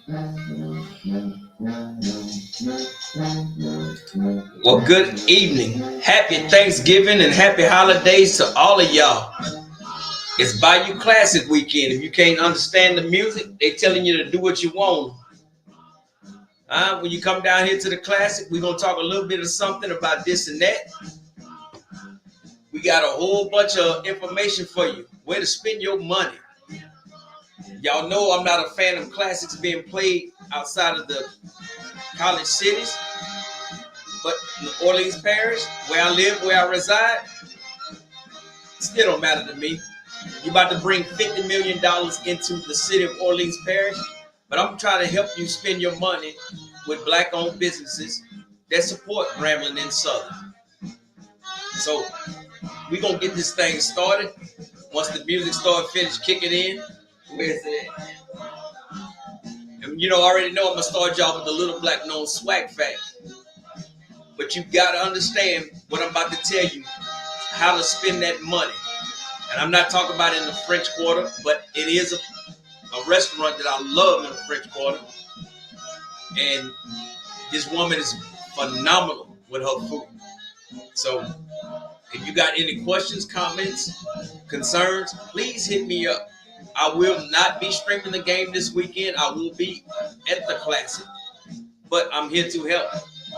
Well, good evening. Happy Thanksgiving and happy holidays to all of y'all. It's Bayou Classic weekend. If you can't understand the music, they telling you to do what you want. When you come down here to the Classic, we're going to talk a little bit of something about this and that. We got a whole bunch of information for you. Where to spend your money. Y'all know I'm not a fan of classics being played outside of the college cities. But New Orleans Parish, where I live, where I reside, still don't matter to me. You're about to bring $50 million into the city of Orleans Parish, but I'm trying to help you spend your money with black-owned businesses that support Grambling and Southern. So we're going to get this thing started. Once the music finish kicking in, where's it at? And I already know I'm going to start y'all with the little black known SWAC fact. But you got to understand what I'm about to tell you, how to spend that money. And I'm not talking about in the French Quarter, but it is a restaurant that I love in the French Quarter. And this woman is phenomenal with her food. So if you got any questions, comments, concerns, please hit me up. I will not be streaming the game this weekend. I will be at the Classic. But I'm here to help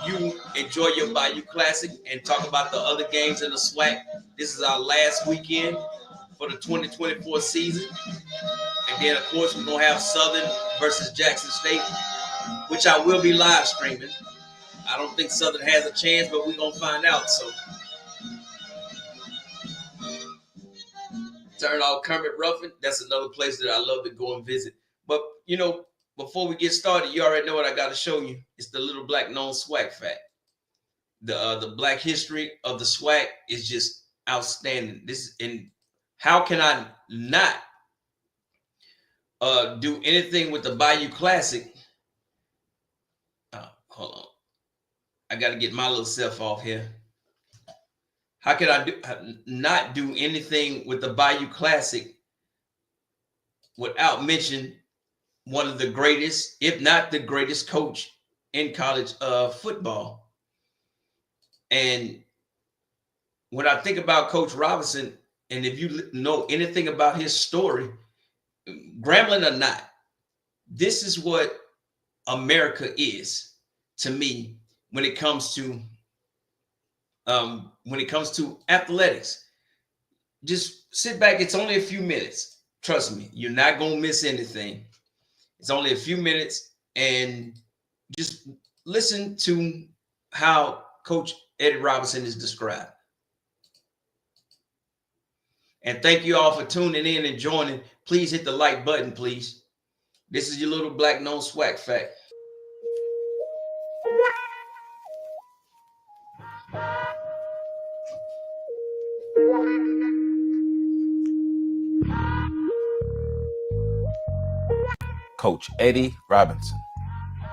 you enjoy your Bayou Classic and talk about the other games in the SWAC. This is our last weekend for the 2024 season. And then, of course, we're going to have Southern versus Jackson State, which I will be live streaming. I don't think Southern has a chance, but we're going to find out. So, turn off Kermit Ruffin. That's another place that I love to go and visit. But, before we get started, you already know what I got to show you. It's the little black known SWAC fact. The black history of the SWAC is just outstanding. How can I not do anything with the Bayou Classic? Hold on. I got to get my little self off here. How can I not do anything with the Bayou Classic without mentioning one of the greatest, if not the greatest coach in college football? And when I think about Coach Robinson, and if you know anything about his story, Grambling or not, this is what America is to me when it comes to athletics. Just sit back. It's only a few minutes. Trust me, you're not going to miss anything. It's only a few minutes, and just listen to how Coach Eddie Robinson is described. And thank you all for tuning in and joining. Please hit the like button, please. This is your little black known SWAC fact. Coach Eddie Robinson.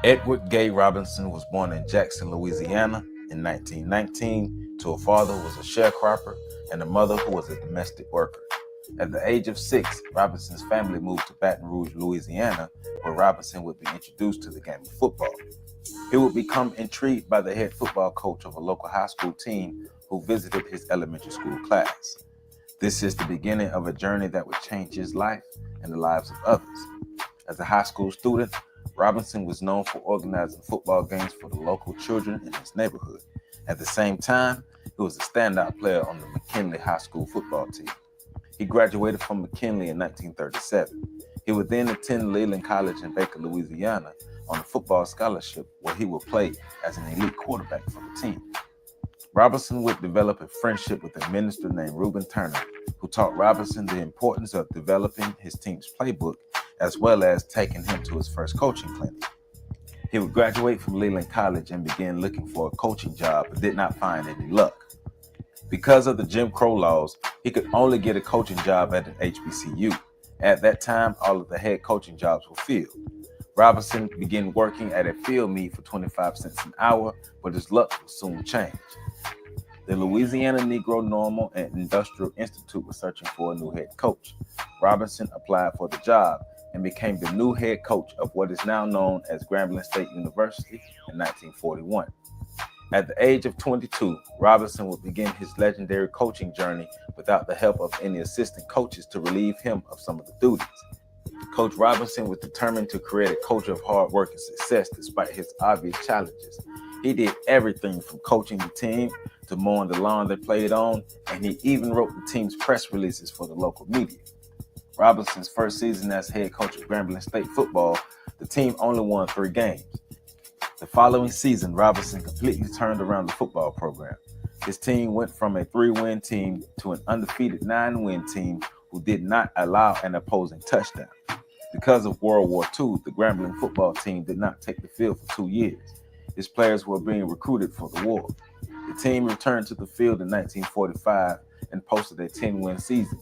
Edward Gay Robinson was born in Jackson, Louisiana in 1919 to a father who was a sharecropper and a mother who was a domestic worker. At the age of 6, Robinson's family moved to Baton Rouge, Louisiana, where Robinson would be introduced to the game of football. He would become intrigued by the head football coach of a local high school team who visited his elementary school class. This is the beginning of a journey that would change his life and the lives of others. As a high school student, Robinson was known for organizing football games for the local children in his neighborhood. At the same time, he was a standout player on the McKinley High School football team. He graduated from McKinley in 1937. He would then attend Leland College in Baker, Louisiana, on a football scholarship where he would play as an elite quarterback for the team. Robinson would develop a friendship with a minister named Reuben Turner, who taught Robinson the importance of developing his team's playbook as well as taking him to his first coaching clinic. He would graduate from Leland College and began looking for a coaching job, but did not find any luck. Because of the Jim Crow laws, he could only get a coaching job at an HBCU. At that time, all of the head coaching jobs were filled. Robinson began working at a field meet for 25 cents an hour, but his luck would soon change. The Louisiana Negro Normal and Industrial Institute was searching for a new head coach. Robinson applied for the job and became the new head coach of what is now known as Grambling State University in 1941. At the age of 22, Robinson would begin his legendary coaching journey without the help of any assistant coaches to relieve him of some of the duties. Coach Robinson was determined to create a culture of hard work and success despite his obvious challenges. He did everything from coaching the team to mowing the lawn they played on, and he even wrote the team's press releases for the local media. Robinson's first season as head coach of Grambling State football, the team only won 3 games. The following season, Robinson completely turned around the football program. His team went from a 3-win team to an undefeated 9-win team who did not allow an opposing touchdown. Because of World War II, the Grambling football team did not take the field for 2 years. His players were being recruited for the war. The team returned to the field in 1945 and posted a 10-win season.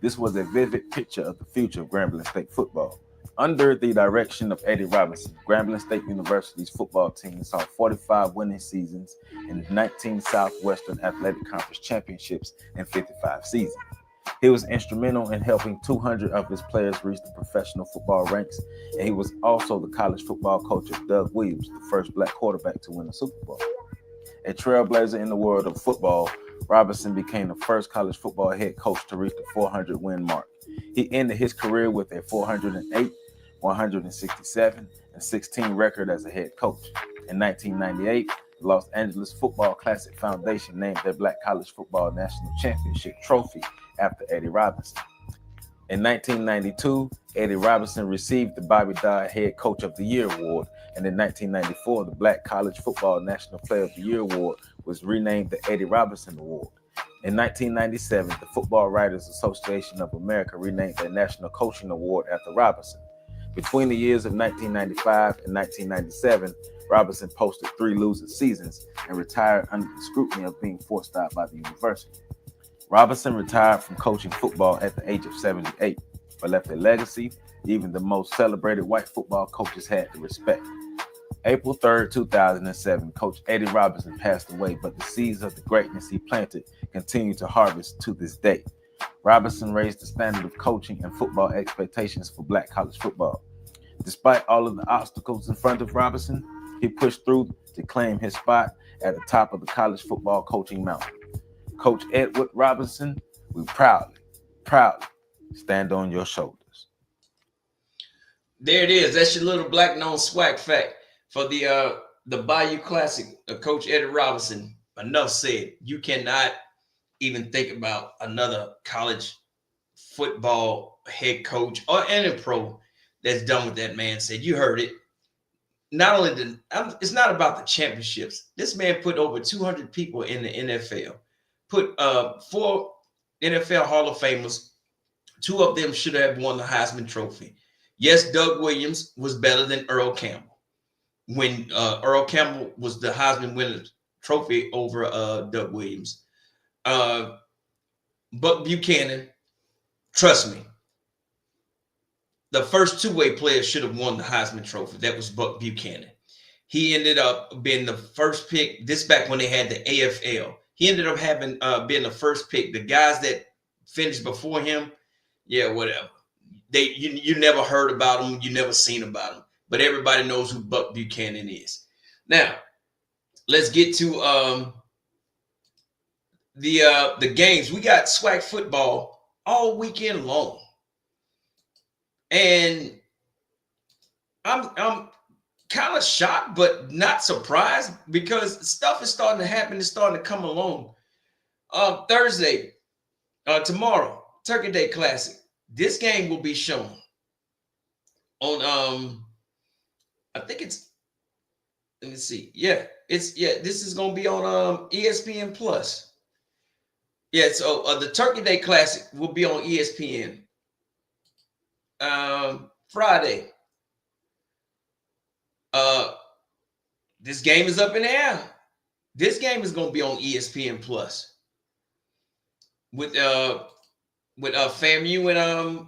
This was a vivid picture of the future of Grambling State football. Under the direction of Eddie Robinson, Grambling State University's football team saw 45 winning seasons and 19 Southwestern Athletic Conference championships in 55 seasons. He was instrumental in helping 200 of his players reach the professional football ranks, and he was also the college football coach of Doug Williams, the first black quarterback to win a Super Bowl. A trailblazer in the world of football, Robinson became the first college football head coach to reach the 400-win mark. He ended his career with a 408, 167, and 16 record as a head coach. In 1998, the Los Angeles Football Classic Foundation named their Black College Football National Championship trophy after Eddie Robinson. In 1992, Eddie Robinson received the Bobby Dodd Head Coach of the Year award, and in 1994, the Black College Football National Player of the Year award was renamed the Eddie Robinson Award. In 1997, the Football Writers Association of America renamed their National Coaching Award after Robinson. Between the years of 1995 and 1997, Robinson posted 3 losing seasons and retired under the scrutiny of being forced out by the university. Robinson retired from coaching football at the age of 78, but left a legacy even the most celebrated white football coaches had to respect. April 3rd, 2007, Coach Eddie Robinson passed away, but the seeds of the greatness he planted continue to harvest to this day. Robinson raised the standard of coaching and football expectations for black college football. Despite all of the obstacles in front of Robinson, he pushed through to claim his spot at the top of the college football coaching mountain. Coach Edward Robinson, we proudly stand on your shoulders. There it is. That's your little black known SWAC fact for the Bayou Classic. Coach Eddie Robinson. Enough said. You cannot even think about another college football head coach or any pro that's done what that man said. You heard it. Not only it's not about the championships. This man put over 200 people in the NFL. Put 4 NFL Hall of Famers. 2 of them should have won the Heisman Trophy. Yes, Doug Williams was better than Earl Campbell when Earl Campbell was the Heisman winner trophy over Doug Williams. Buck Buchanan, trust me, the first two-way player should have won the Heisman Trophy. That was Buck Buchanan. He ended up being the first pick. This back when they had the AFL. He ended up having being the first pick. The guys that finished before him, yeah, whatever. You never heard about them. You never seen about them. But everybody knows who Buck Buchanan is. Now, let's get to the games. We got SWAC football all weekend long. And I'm kind of shocked, but not surprised because stuff is starting to happen. It's starting to come along. Thursday, tomorrow, Turkey Day Classic. This game will be shown on I think it's, let me see. This is gonna be on ESPN Plus. Yeah, so the Turkey Day Classic will be on ESPN. Friday. This game is up in the air. This game is gonna be on ESPN Plus with FAMU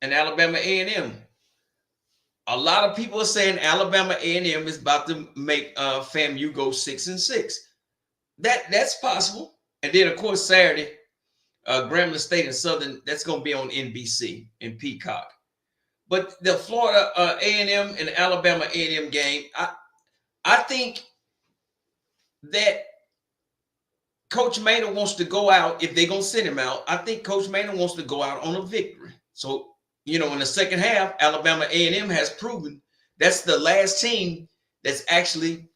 and Alabama A&M. A lot of people are saying Alabama A&M is about to make FAMU go 6-6. That's possible. And then of course Saturday, Grambling State and Southern. That's going to be on NBC and Peacock. But the Florida A&M and Alabama A&M game, I think that Coach Maynard wants to go out. If they're gonna send him out, I think Coach Maynard wants to go out on a victory. So in the second half, Alabama A&M has proven that's the last team that's actually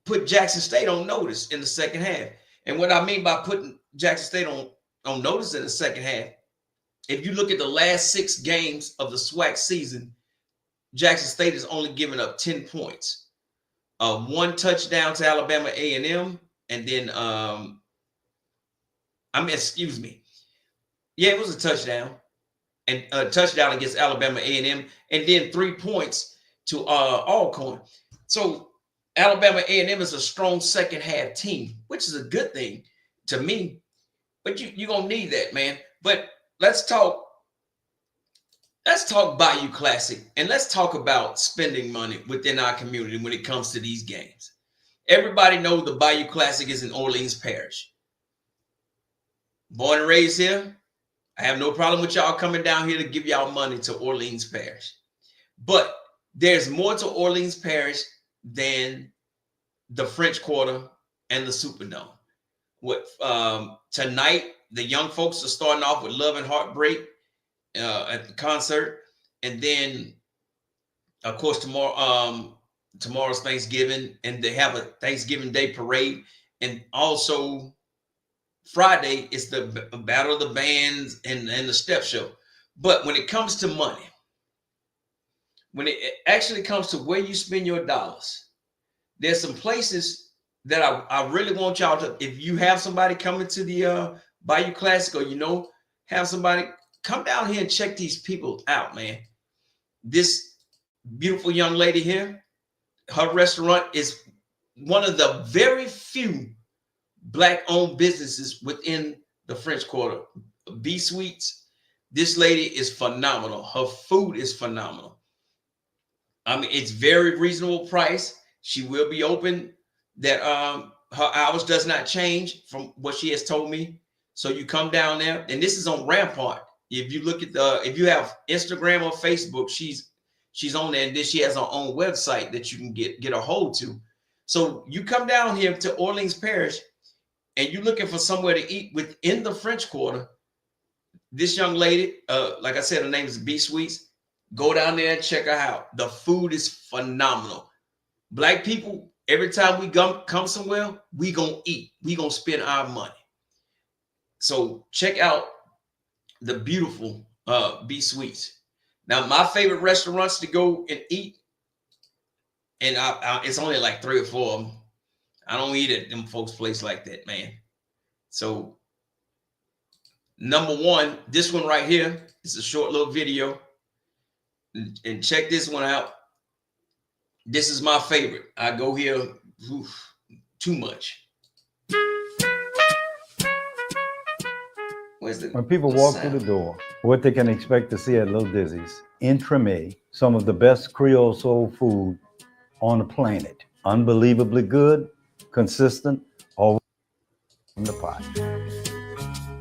put Jackson State on notice in the second half. And what I mean by putting Jackson State on notice in the second half, if you look at the last 6 games of the SWAC season, Jackson State has only given up 10 points. 1 touchdown to Alabama A&M, and then excuse me. Yeah, it was a touchdown. And a touchdown against Alabama A&M, and then 3 points to Alcorn. So Alabama A&M is a strong second half team, which is a good thing to me. But you're gonna need that, man. But let's talk Bayou Classic, and let's talk about spending money within our community when it comes to these games. Everybody knows the Bayou Classic is in Orleans Parish. Born and raised here. I have no problem with y'all coming down here to give y'all money to Orleans Parish. But there's more to Orleans Parish than the French Quarter and the Superdome. Tonight, the young folks are starting off with Love and Heartbreak at the concert. And then, of course, tomorrow's Thanksgiving, and they have a Thanksgiving Day parade. And also Friday is the Battle of the Bands and the Step Show. But when it comes to money, when it actually comes to where you spend your dollars, there's some places that I really want y'all to, if you have somebody coming to the Bayou Classic, or have somebody come down here and check these people out, man. This beautiful young lady here, her restaurant is one of the very few Black-owned businesses within the French Quarter. B Sweets. This lady is phenomenal. Her food is phenomenal. I mean, it's very reasonable price. She will be open. That her hours does not change from what she has told me. So you come down there, and this is on Rampart. If you look at if you have Instagram or Facebook, she's on there, and then she has her own website that you can get a hold to. So you come down here to Orleans Parish, and you're looking for somewhere to eat within the French Quarter. This young lady, like I said, her name is B Sweets. Go down there and check her out. The food is phenomenal. Black people, every time we come somewhere, we gonna eat. We gonna spend our money. So check out the beautiful B Sweets. Now, my favorite restaurants to go and eat, and it's only like 3 or 4 of them. I don't eat at them folks' place like that, man. So, number 1, this one right here is a short little video. And check this one out. This is my favorite. I go here too much. When people walk through the door, what they can expect to see at Little Dizzy's, entremet, some of the best Creole soul food on the planet. Unbelievably good, consistent, always in the pot.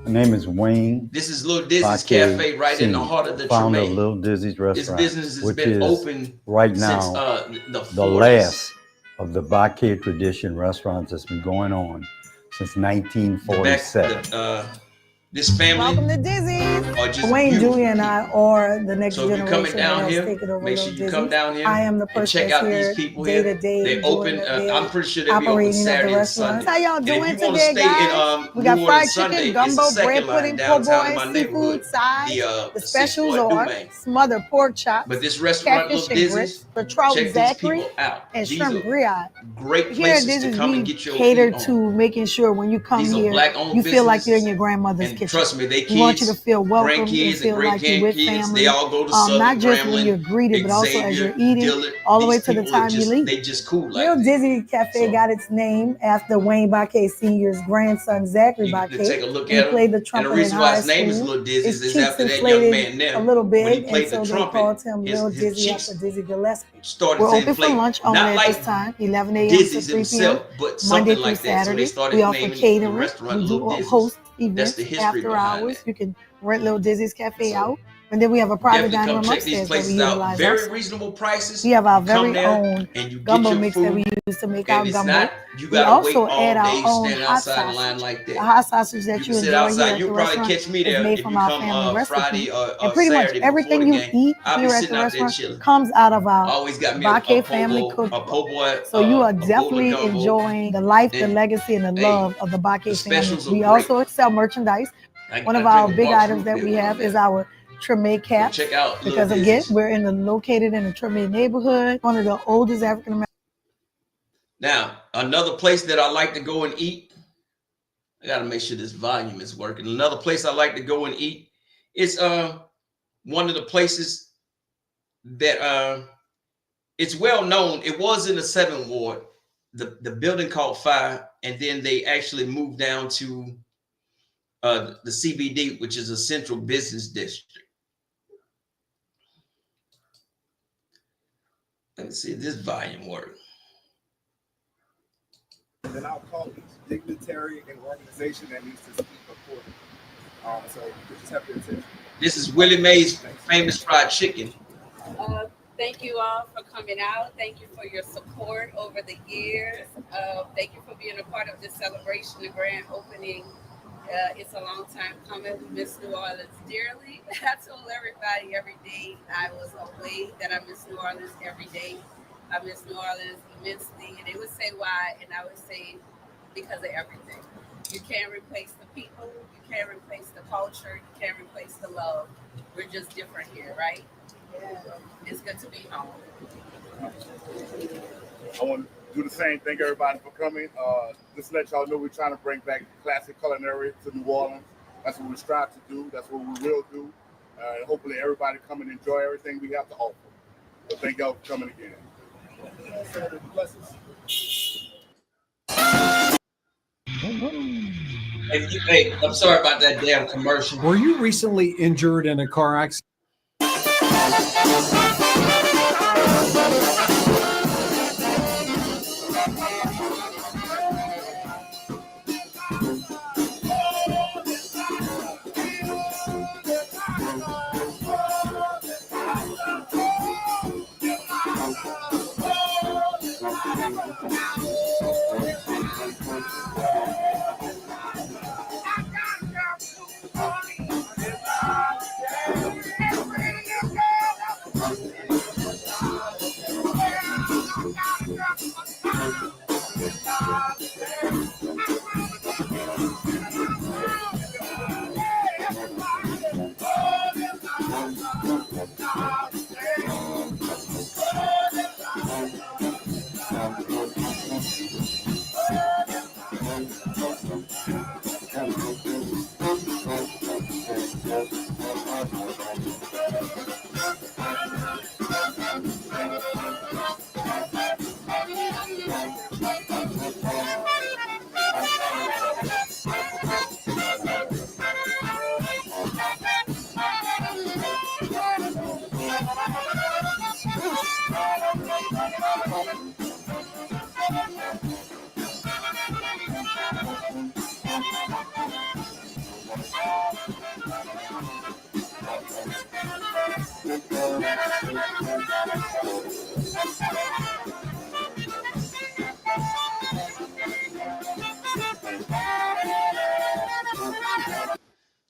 The name is Wayne. This is Little Dizzy's Cafe right in the heart of the founder Treme. of Little Dizzy's restaurant. This business has been open right now since the last of the Baquet tradition restaurants that's been going on since 1947. This family. Welcome to Dizzy's. Wayne, Julie, and I are the next generation. So if you're coming down here, make sure you come down here. I am the person check out here these people day here. to day. They open. I'm pretty sure they'll be open Saturday and Sunday. How y'all doing today, guys? We got fried chicken, gumbo, bread pudding, po' boy, seafood, sides. The specials are smothered pork chops, but this restaurant, catfish and grits, the trout Zachary, and shrimp grillade. Great places to come and get your cater to making sure when you come here, you feel like you're in your grandmother's kitchen. Trust me, they kids. We want you to feel welcome and grandkids feel like you're with family. They all go to Southern not just Grambling, when you're greeted, but also as you're eating, Dillard, all the way to the time you leave. They just cool. Like Little Dizzy Cafe got its name after Wayne Baquet Sr.'s grandson, Zachary Baquet. Take a look he at played the trumpet and the reason in why high his name is school. Little Dizzy His is cheeks after that young man there. A little big, when he played and so the they trumpet, called him Little his Dizzy cheeks after Dizzy Gillespie. Started We're open for lunch only at like this time, 11 a.m. Dizzy's to 3 himself, p.m. but Monday something through like that. So they Saturday. started We offer naming the catering. restaurant We do Little Dizzy's. host That's events the history after behind hours. it. You can rent Little Dizzy's Cafe out. And then we have a private Definitely dining come room check these upstairs that we places out. utilize Very also. reasonable prices. We have our You come very there own and you get gumbo your mix food, that we use to make and our it's gumbo. not you We gotta wait also all add our day own standing hot outside in line sausage. like The that. hot sausage that You you can sit enjoy here outside. at You'll the probably restaurant catch me is there made if from you our come family recipe. Friday or And pretty much Saturday before everything the you game. eat I'll be here at sitting the out there restaurant chilling. comes out of our Always got me a Baque family po' cookbook. boy, So you are a bowl of definitely gumbo. enjoying the life, the And legacy, and the hey, love of the Baque the family. specials are We great. also sell merchandise. One I of our drink a big Mark's items root that beer we when I'm have is there. our Treme So caps. check out Little Because again, Dizzy's. we're located in the Treme neighborhood, one of the oldest African American. Now, another place that I like to go and eat, I got to make sure this volume is working. Another place I like to go and eat is one of the places that it's well known. It was in the 7th Ward, the building called Fire, and then they actually moved down to the CBD, which is a central business district. Let me see if this volume works. Then I'll call each dignitary and organization that needs to speak accordingly. So you just have your attention. This is Willie Mae's famous fried chicken. Thank you all for coming out. Thank you for your support over the years. Thank you for being a part of this celebration, the grand opening. It's a long time coming. We miss New Orleans dearly. I told everybody every day I was away that I miss New Orleans every day. I miss New Orleans immensely. And they would say why, and I would say because of everything. You can't replace the people. You can't replace the culture. You can't replace the love. We're just different here, right? Yeah. It's good to be home. I want to do the same. Thank everybody for coming. Just let y'all know we're trying to bring back classic culinary to New Orleans. That's what we strive to do. That's what we will do. And hopefully everybody come and enjoy everything we have to offer. So thank y'all for coming again. Hey, I'm sorry about that damn commercial. Were you recently injured in a car accident?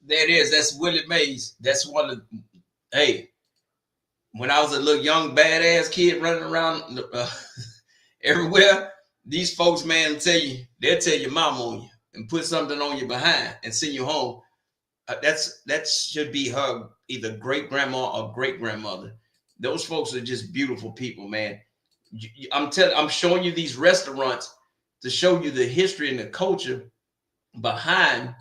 There it is. That's Willie Mays. That's one of, hey, when I was a little young badass kid running around everywhere, these folks, man, they'll tell your mom on you and put something on you behind and send you home. That should be her either great grandma or great grandmother. Those folks are just beautiful people, man. I'm showing you these restaurants to show you the history and the culture behind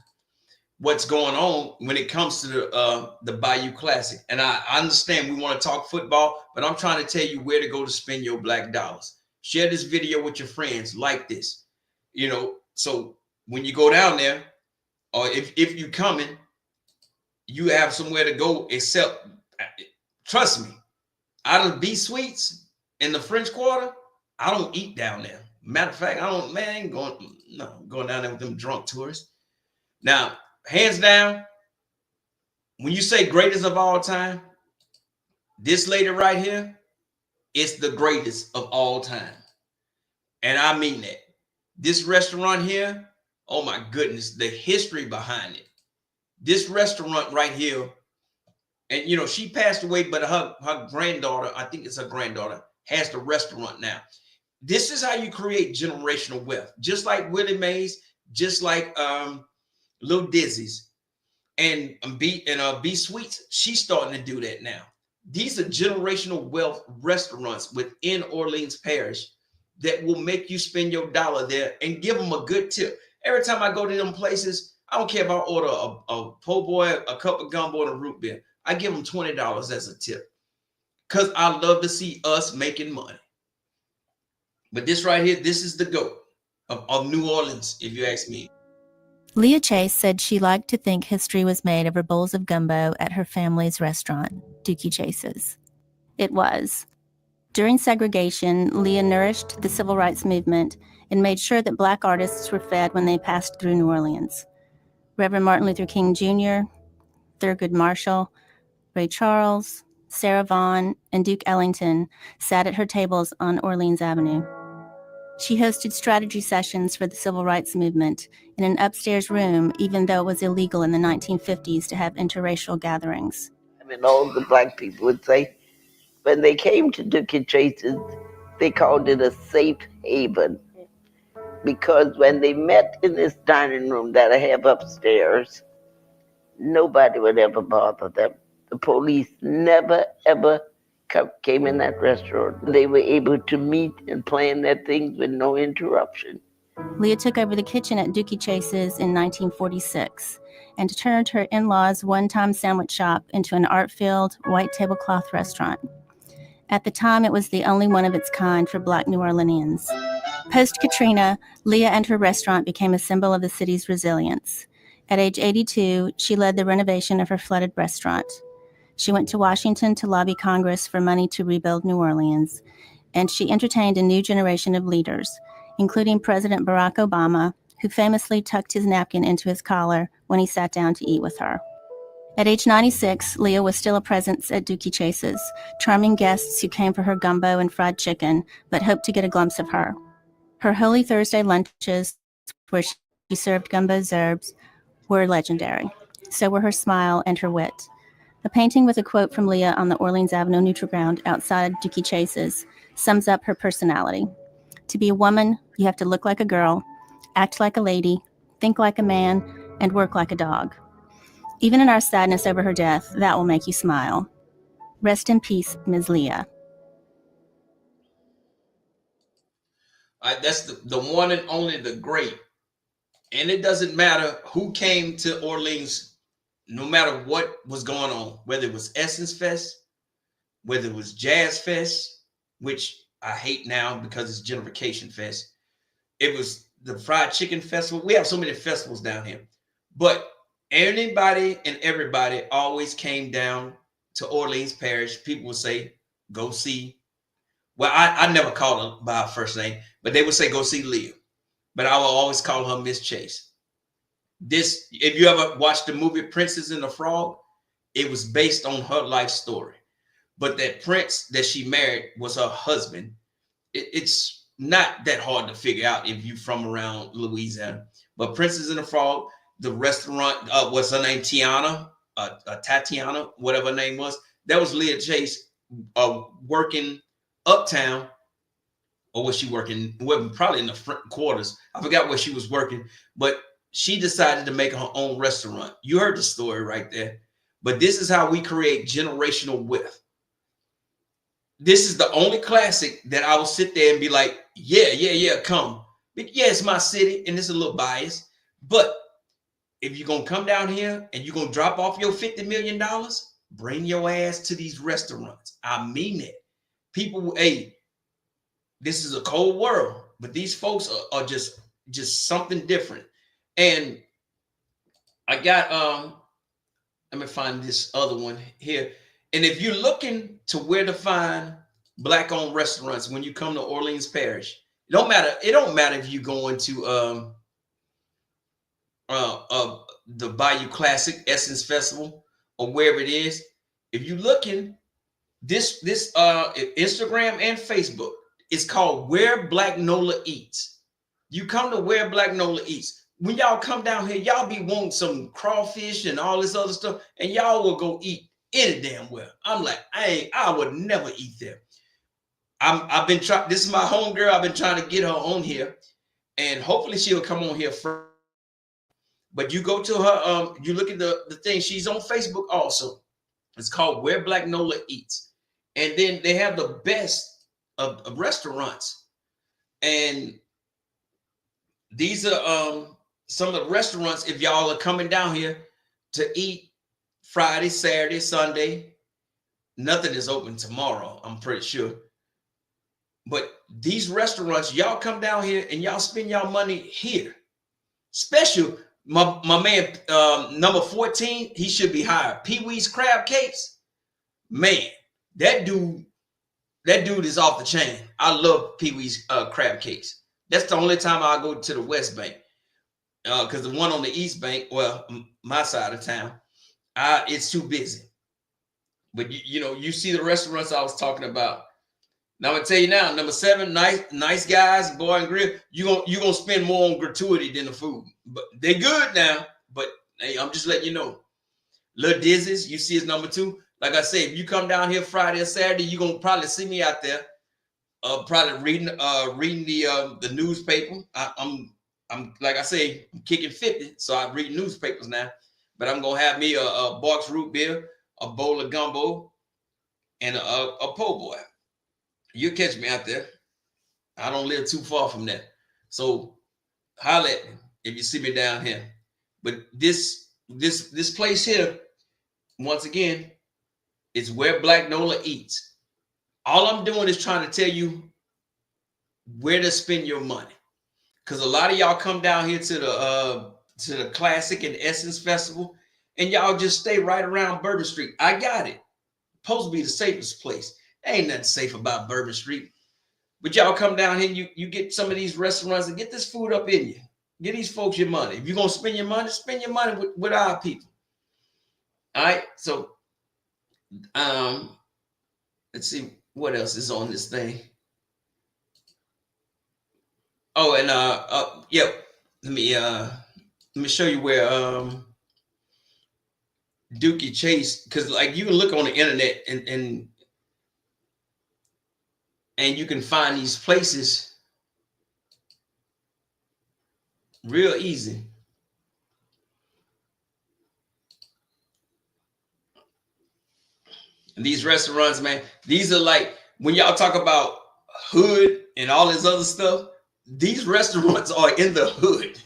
what's going on when it comes to the Bayou Classic. And I understand we want to talk football, but I'm trying to tell you where to go to spend your black dollars. Share this video with your friends like this, so when you go down there, or if you coming, you have somewhere to go. Except, trust me, out of B Suites in the French Quarter, I don't eat down there. Matter of fact, I ain't going down there with them drunk tourists. Now, hands down, When you say greatest of all time, this lady right here is the greatest of all time. And I mean that. This restaurant here, oh my goodness, the history behind it. This restaurant right here, and you know, she passed away, but her granddaughter, I think it's her granddaughter, has the restaurant now. This is how you create generational wealth. Just like Willie Mays, just like Lil Dizzy's and B Sweets, she's starting to do that now. These are generational wealth restaurants within Orleans Parish that will make you spend your dollar there and give them a good tip. Every time I go to them places, I don't care if I order a po' boy, a cup of gumbo, and a root beer. I give them $20 as a tip because I love to see us making money. But this right here, this is the GOAT of New Orleans, if you ask me. Leah Chase said she liked to think history was made over bowls of gumbo at her family's restaurant, Dookie Chase's. It was. During segregation, Leah nourished the civil rights movement and made sure that Black artists were fed when they passed through New Orleans. Reverend Martin Luther King Jr., Thurgood Marshall, Ray Charles, Sarah Vaughan, and Duke Ellington sat at her tables on Orleans Avenue. She hosted strategy sessions for the civil rights movement in an upstairs room, even though it was illegal in the 1950s to have interracial gatherings. I mean, all the Black people would say, when they came to Dookie Chase's, they called it a safe haven. Because when they met in this dining room that I have upstairs, nobody would ever bother them. The police never, ever came in that restaurant. They were able to meet and plan their things with no interruption. Leah took over the kitchen at Dookie Chase's in 1946 and turned her in-laws' one-time sandwich shop into an art-filled, white tablecloth restaurant. At the time, it was the only one of its kind for Black New Orleanians. Post-Katrina, Leah and her restaurant became a symbol of the city's resilience. At age 82, she led the renovation of her flooded restaurant. She went to Washington to lobby Congress for money to rebuild New Orleans, and she entertained a new generation of leaders, including President Barack Obama, who famously tucked his napkin into his collar when he sat down to eat with her. At age 96, Leah was still a presence at Dookie Chase's, charming guests who came for her gumbo and fried chicken, but hoped to get a glimpse of her. Her Holy Thursday lunches, where she served gumbo zerbs, were legendary. So were her smile and her wit. A painting with a quote from Leah on the Orleans Avenue neutral ground outside Dookie Chase's sums up her personality. To be a woman, you have to look like a girl, act like a lady, think like a man, and work like a dog. Even in our sadness over her death, that will make you smile. Rest in peace, Ms. Leah. That's the one and only, the great. And it doesn't matter who came to Orleans, no matter what was going on, whether it was Essence Fest, whether it was Jazz Fest, which I hate now because it's Gentrification Fest. It was the Fried Chicken Festival. We have so many festivals down here. But anybody and everybody always came down to Orleans Parish. People would say, go see. Well, I never called her by her first name, but they would say, go see Leah. But I will always call her Miss Chase. This, if you ever watched the movie Princess and the Frog, it was based on her life story. But that prince that she married was her husband. It's not that hard to figure out if you're from around Louisiana. But Princess and the Frog, the restaurant, what's her name? Tatiana, whatever her name was. That was Leah Chase working uptown. Or was she working? Well, probably in the front quarters. I forgot where she was working, but she decided to make her own restaurant. You heard the story right there. But this is how we create generational wealth. This is the only classic that I will sit there and be like, yeah, come. But yeah, it's my city and it's a little biased. But if you're going to come down here and you're going to drop off your $50 million, bring your ass to these restaurants. I mean it. People, hey, this is a cold world, but these folks are just something different. And I got, let me find this other one here. And if you're looking to where to find Black-owned restaurants when you come to Orleans Parish, it don't matter if you're going to the Bayou Classic Essence Festival, or wherever it is. If you're looking, this Instagram and Facebook, it's called Where Black Nola Eats. You come to Where Black Nola Eats. When y'all come down here, y'all be wanting some crawfish and all this other stuff, and y'all will go eat any damn well. I'm like, I would never eat there. I've been trying. This is my home girl. I've been trying to get her on here, and hopefully she'll come on here first. But you go to her, you look at the thing. She's on Facebook also. It's called Where Black Nola Eats, and then they have the best of restaurants, and these are some of the restaurants. If y'all are coming down here to eat Friday, Saturday, Sunday, nothing is open tomorrow, I'm pretty sure. But these restaurants, y'all come down here and y'all spend y'all money here. Special, my man, number 14, he should be hired. Pee-wee's Crab Cakes, man, that dude is off the chain. I love Pee-wee's Crab Cakes. That's the only time I go to the West Bank, because the one on the East Bank, well, my side of town, it's too busy. But you see the restaurants I was talking about. Now I'm gonna tell you now, number 7, nice guys, Bar and Grill. You gonna spend more on gratuity than the food, but they good now. But hey, I'm just letting you know. Lil Dizzy's, you see, is number 2. Like I said, if you come down here Friday or Saturday, you're gonna probably see me out there, probably reading the newspaper. I'm like I say, I'm kicking 50, so I read newspapers now. But I'm gonna have me a box root beer, a bowl of gumbo, and a po' boy. You catch me out there. I don't live too far from that. So holler at me if you see me down here. But this place here, once again, is Where Black Nola Eats. All I'm doing is trying to tell you where to spend your money. Because a lot of y'all come down here to the Classic and Essence Festival, and y'all just stay right around Bourbon Street. I got it. Supposed to be the safest place. Ain't nothing safe about Bourbon Street. But y'all come down here, you get some of these restaurants and get this food up in you. Get these folks your money. If you're going to spend your money with our people. All right? So, let's see what else is on this thing. Oh, and yeah, let me show you where Dookie Chase, because like you can look on the internet and you can find these places real easy. And these restaurants, man, these are like, when y'all talk about hood and all this other stuff, these restaurants are in the hood.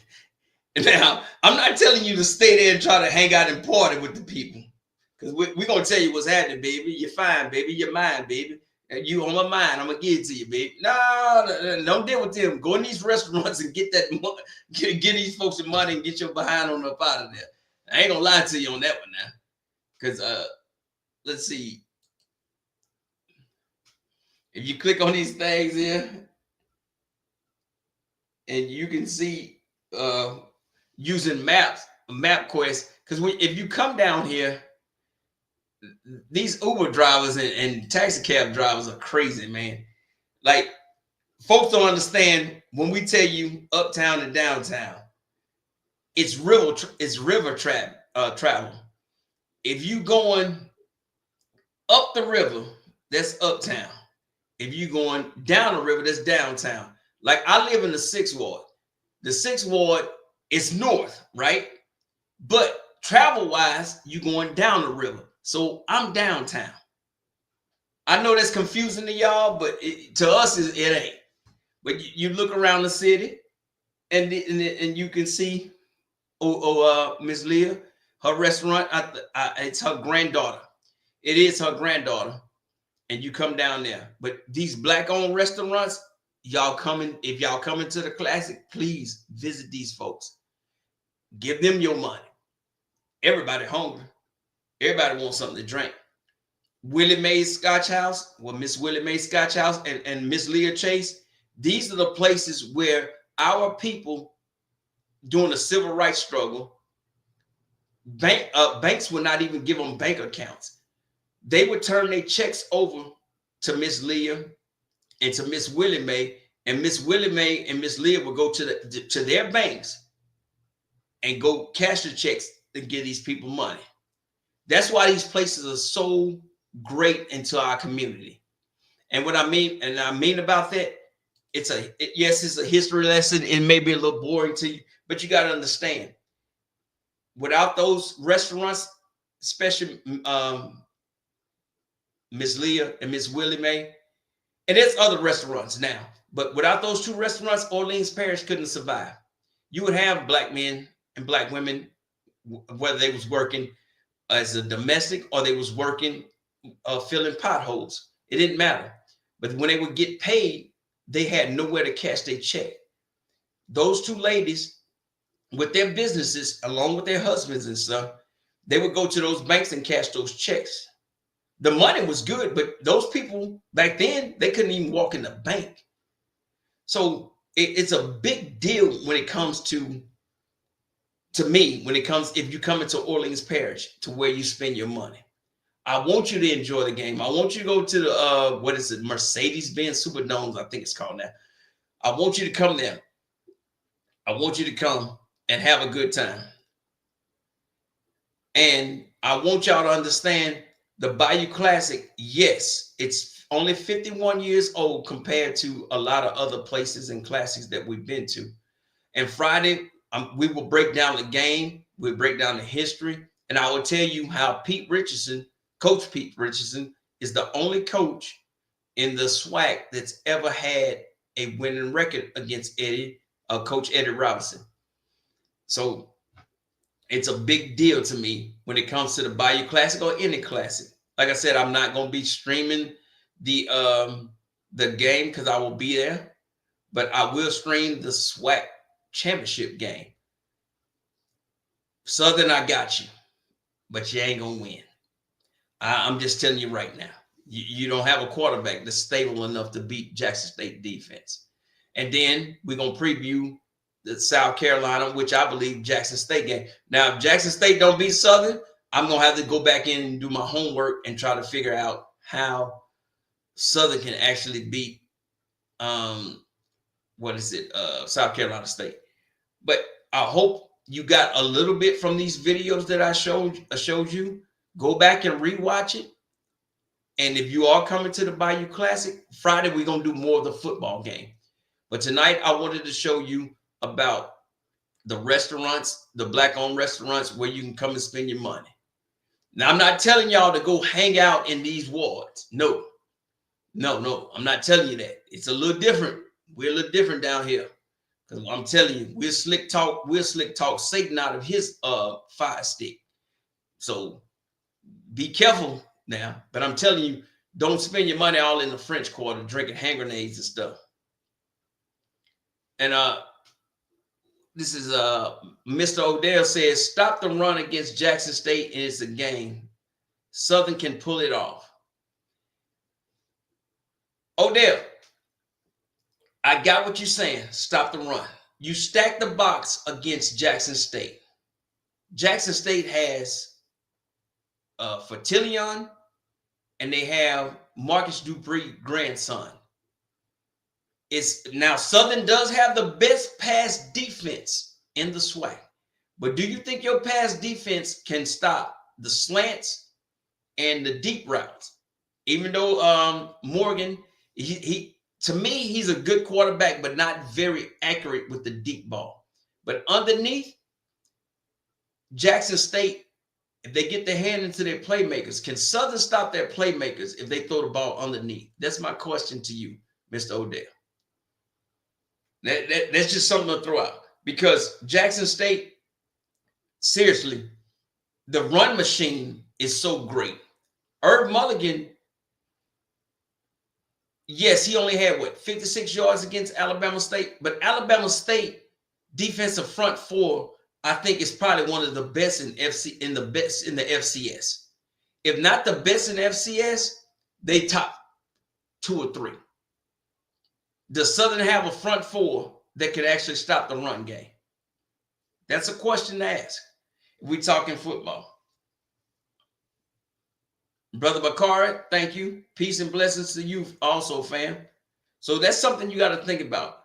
Now, I'm not telling you to stay there and try to hang out and party with the people, because we're going to tell you what's happening, baby. You're fine, baby. You're mine, baby. You on my mind. I'm going to give it to you, baby. No, don't deal with them. Go in these restaurants and get that money, get these folks your money and get your behind on up out of there. I ain't going to lie to you on that one now. Because, let's see. If you click on these things here, and you can see using MapQuest, because if you come down here, these Uber drivers and taxi cab drivers are crazy, man. Like, folks don't understand when we tell you uptown and downtown, it's river travel. If you going up the river, that's uptown. If you going down the river, that's downtown. Like, I live in the 6th Ward. The 6th Ward is north, right? But travel-wise, you going down the river. So I'm downtown. I know that's confusing to y'all, but to us, it ain't. But you look around the city, and you can see, Miss Leah, her restaurant, it's her granddaughter. It is her granddaughter. And you come down there. But these Black-owned restaurants, if y'all coming to the Classic, please visit these folks. Give them your money. Everybody hungry. Everybody wants something to drink. Willie Mae's Scotch House, Miss Willie Mae's Scotch House and Miss Leah Chase, these are the places where our people during the civil rights struggle banks would not even give them bank accounts. They would turn their checks over to Miss Leah and to Miss Willie Mae, and Miss Willie Mae and Miss Leah would go to their banks and go cash the checks and give these people money. That's why these places are so great into our community. And what I mean about that, it's a history lesson. It may be a little boring to you, but you got to understand, without those restaurants, especially Miss Leah and Miss Willie Mae, and there's other restaurants now, but without those two restaurants, Orleans Parish couldn't survive. You would have black men and black women, whether they was working as a domestic or they was working filling potholes. It didn't matter. But when they would get paid, they had nowhere to cash their check. Those two ladies with their businesses, along with their husbands and stuff, they would go to those banks and cash those checks. The money was good, but those people back then, they couldn't even walk in the bank. So it's a big deal when it comes to me, if you come into Orleans Parish, to where you spend your money. I want you to enjoy the game. I want you to go to the, Mercedes-Benz Superdomes, I think it's called now. I want you to come there. I want you to come and have a good time. And I want y'all to understand the Bayou Classic, yes, it's only 51 years old compared to a lot of other places and classics that we've been to. And Friday, we will break down the game. We'll break down the history. And I will tell you how Coach Pete Richardson, is the only coach in the SWAC that's ever had a winning record against Coach Eddie Robinson. So it's a big deal to me when it comes to the Bayou Classic or any classic. Like I said, I'm not going to be streaming the game because I will be there, but I will stream the SWAC championship game. Southern, I got you, but you ain't going to win. I'm just telling you right now. You don't have a quarterback that's stable enough to beat Jackson State defense. And then we're going to preview the South Carolina, which I believe Jackson State game. Now, if Jackson State don't beat Southern, I'm going to have to go back in and do my homework and try to figure out how Southern can actually beat, South Carolina State. But I hope you got a little bit from these videos that I showed you. Go back and rewatch it. And if you are coming to the Bayou Classic, Friday, we're going to do more of the football game. But tonight, I wanted to show you about the restaurants, the black-owned restaurants where you can come and spend your money. Now, I'm not telling y'all to go hang out in these wards. No, I'm not telling you that. It's a little different. We're a little different down here. Because I'm telling you, we'll slick talk Satan out of his fire stick. So be careful now. But I'm telling you, don't spend your money all in the French Quarter drinking hand grenades and stuff. And this is Mr. Odell says, stop the run against Jackson State, and it's a game. Southern can pull it off. Odell, I got what you're saying. Stop the run. You stack the box against Jackson State. Jackson State has Fertillion, and they have Marcus Dupree grandson. Now Southern does have the best pass defense in the SWAC, but do you think your pass defense can stop the slants and the deep routes? Even though Morgan, he to me, he's a good quarterback, but not very accurate with the deep ball. But underneath, Jackson State, if they get their hand into their playmakers, can Southern stop their playmakers if they throw the ball underneath? That's my question to you, Mr. Odell. That's just something to throw out, because Jackson State, seriously, the run machine is so great. Herb Mulligan, yes, he only had 56 yards against Alabama State, but Alabama State defensive front four, I think, is probably one of the best in the FCS. If not the best in FCS, they top 2 or 3. Does Southern have a front four that can actually stop the run game? That's a question to ask. We talking football. Brother Bakari, thank you. Peace and blessings to you also, fam. So that's something you got to think about.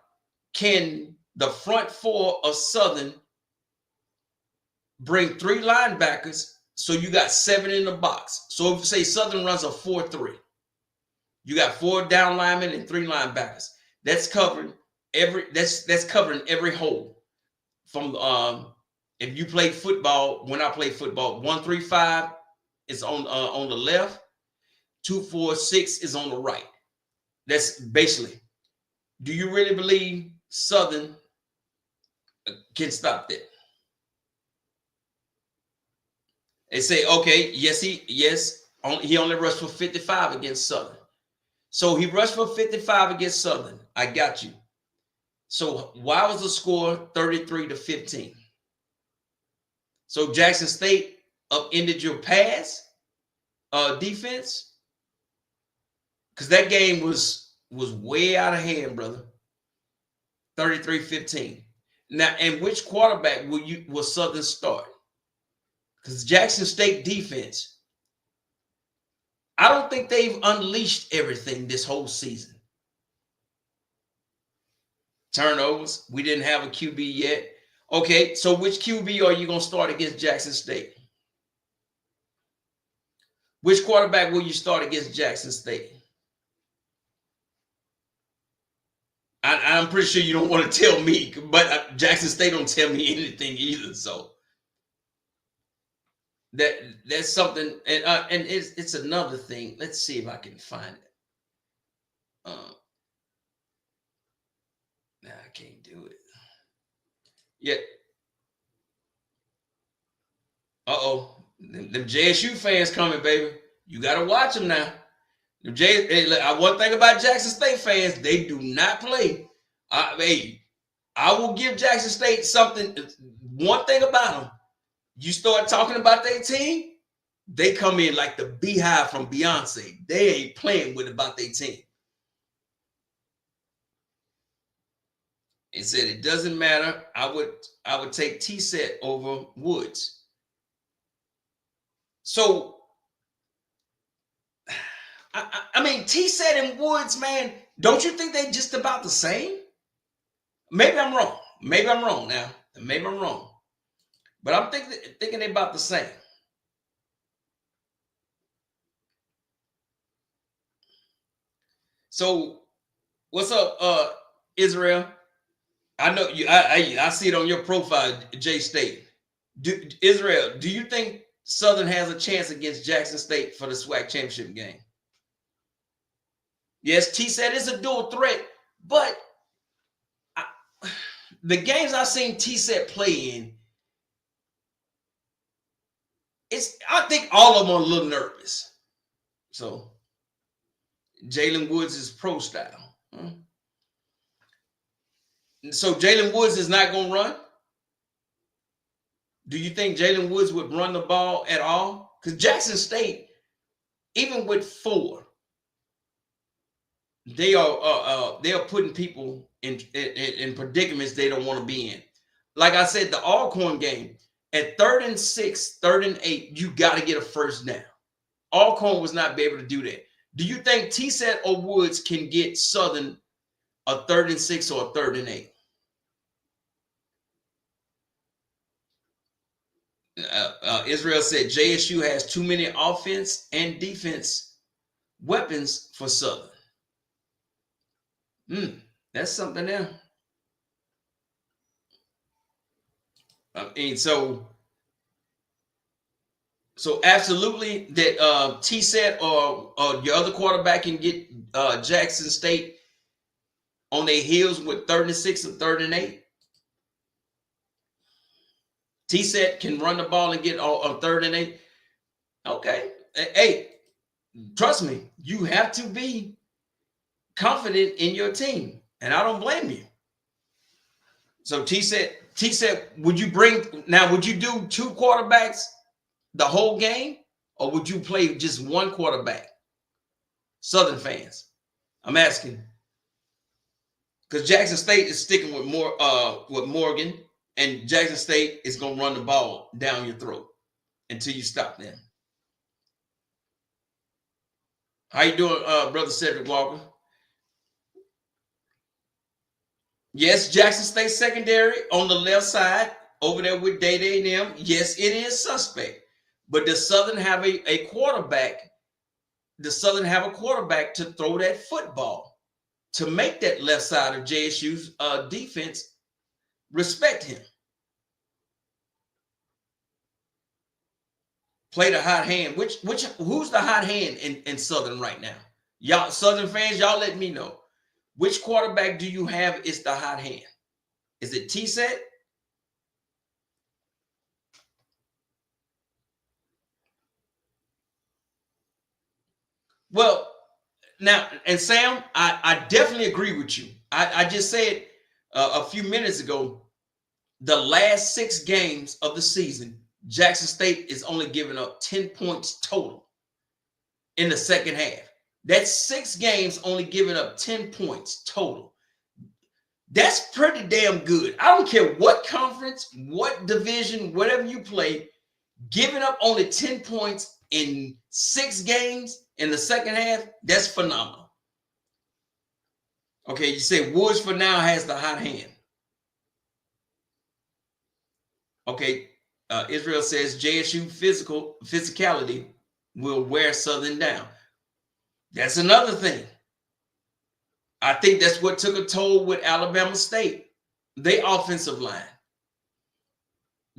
Can the front four of Southern bring 3 linebackers? So you got 7 in the box. So if you say Southern runs a 4-3, you got 4 down linemen and 3 linebackers. That's covering that's covering every hole. From if you play football, when I play football, 1-3-5 is on the left, 2-4-6 is on the right. That's basically. Do you really believe Southern can stop that? They say, okay, he only rushed for 55 against Southern. So he rushed for 55 against Southern. I got you. So why was the score 33-15? So Jackson State upended your pass defense? Because that game was way out of hand, brother. 33-15. Now, and which quarterback will Southern start? Because Jackson State defense, I don't think they've unleashed everything this whole season. Turnovers. We didn't have a QB yet. Okay, so which QB are you going to start against Jackson State? Which quarterback will you start against Jackson State? I'm pretty sure you don't want to tell me, but Jackson State don't tell me anything either. So that's something, and it's another thing. Let's see if I can find it. Nah, I can't do it. Yet. Them JSU fans coming, baby. You got to watch them now. One thing about Jackson State fans, they do not play. I will give Jackson State something. One thing about them, you start talking about their team, they come in like the beehive from Beyonce. They ain't playing about their team. It said it doesn't matter. I would take T-Set over Woods. So I mean, T-Set and Woods, man, don't you think they just about the same? Maybe I'm wrong. Maybe I'm wrong now. Maybe I'm wrong. But I'm thinking they're about the same. So what's up, Israel? I know you. I see it on your profile, J State. Israel, do you think Southern has a chance against Jackson State for the SWAC championship game? Yes, T-Set is a dual threat, but the games I've seen T-Set play in, I think all of them are a little nervous. So Jalen Woods is pro style. So Jalen Woods is not going to run? Do you think Jalen Woods would run the ball at all? Because Jackson State, even with 4, they are putting people in predicaments they don't want to be in. Like I said, the Alcorn game, at 3rd and 6, 3rd and 8, you got to get a first down. Alcorn was not be able to do that. Do you think T-Set or Woods can get Southern a 3rd and 6 or a 3rd and 8? Israel said JSU has too many offense and defense weapons for Southern. That's something there. I mean, so absolutely that T-Set or your other quarterback can get Jackson State on their heels with 3rd and 6 and 3rd and 8. T-Set can run the ball and get on 3rd and 8. Okay. Hey, trust me, you have to be confident in your team, and I don't blame you. So T-Set, would you do 2 quarterbacks the whole game, or would you play just one quarterback? Southern fans, I'm asking, because Jackson State is sticking with Morgan and Jackson State is going to run the ball down your throat until you stop them. How you doing, Brother Cedric Walker? Yes, Jackson State secondary on the left side over there with Day and them. Yes, it is suspect. But does Southern have a quarterback? Does Southern have a quarterback to throw that football, to make that left side of JSU's defense respect him? Play the hot hand. Who's the hot hand in Southern right now? Y'all Southern fans, y'all let me know. Which quarterback do you have is the hot hand? Is it T-Set? Well, now, and Sam, I definitely agree with you. I just said a few minutes ago, the last 6 games of the season, Jackson State is only giving up 10 points total in the second half. That's 6 games only giving up 10 points total. That's pretty damn good. I don't care what conference, what division, whatever you play, giving up only 10 points in 6 games in the second half, that's phenomenal. Okay, you say Woods for now has the hot hand. Okay, Israel says JSU physicality will wear Southern down. That's another thing. I think that's what took a toll with Alabama State. Their offensive line.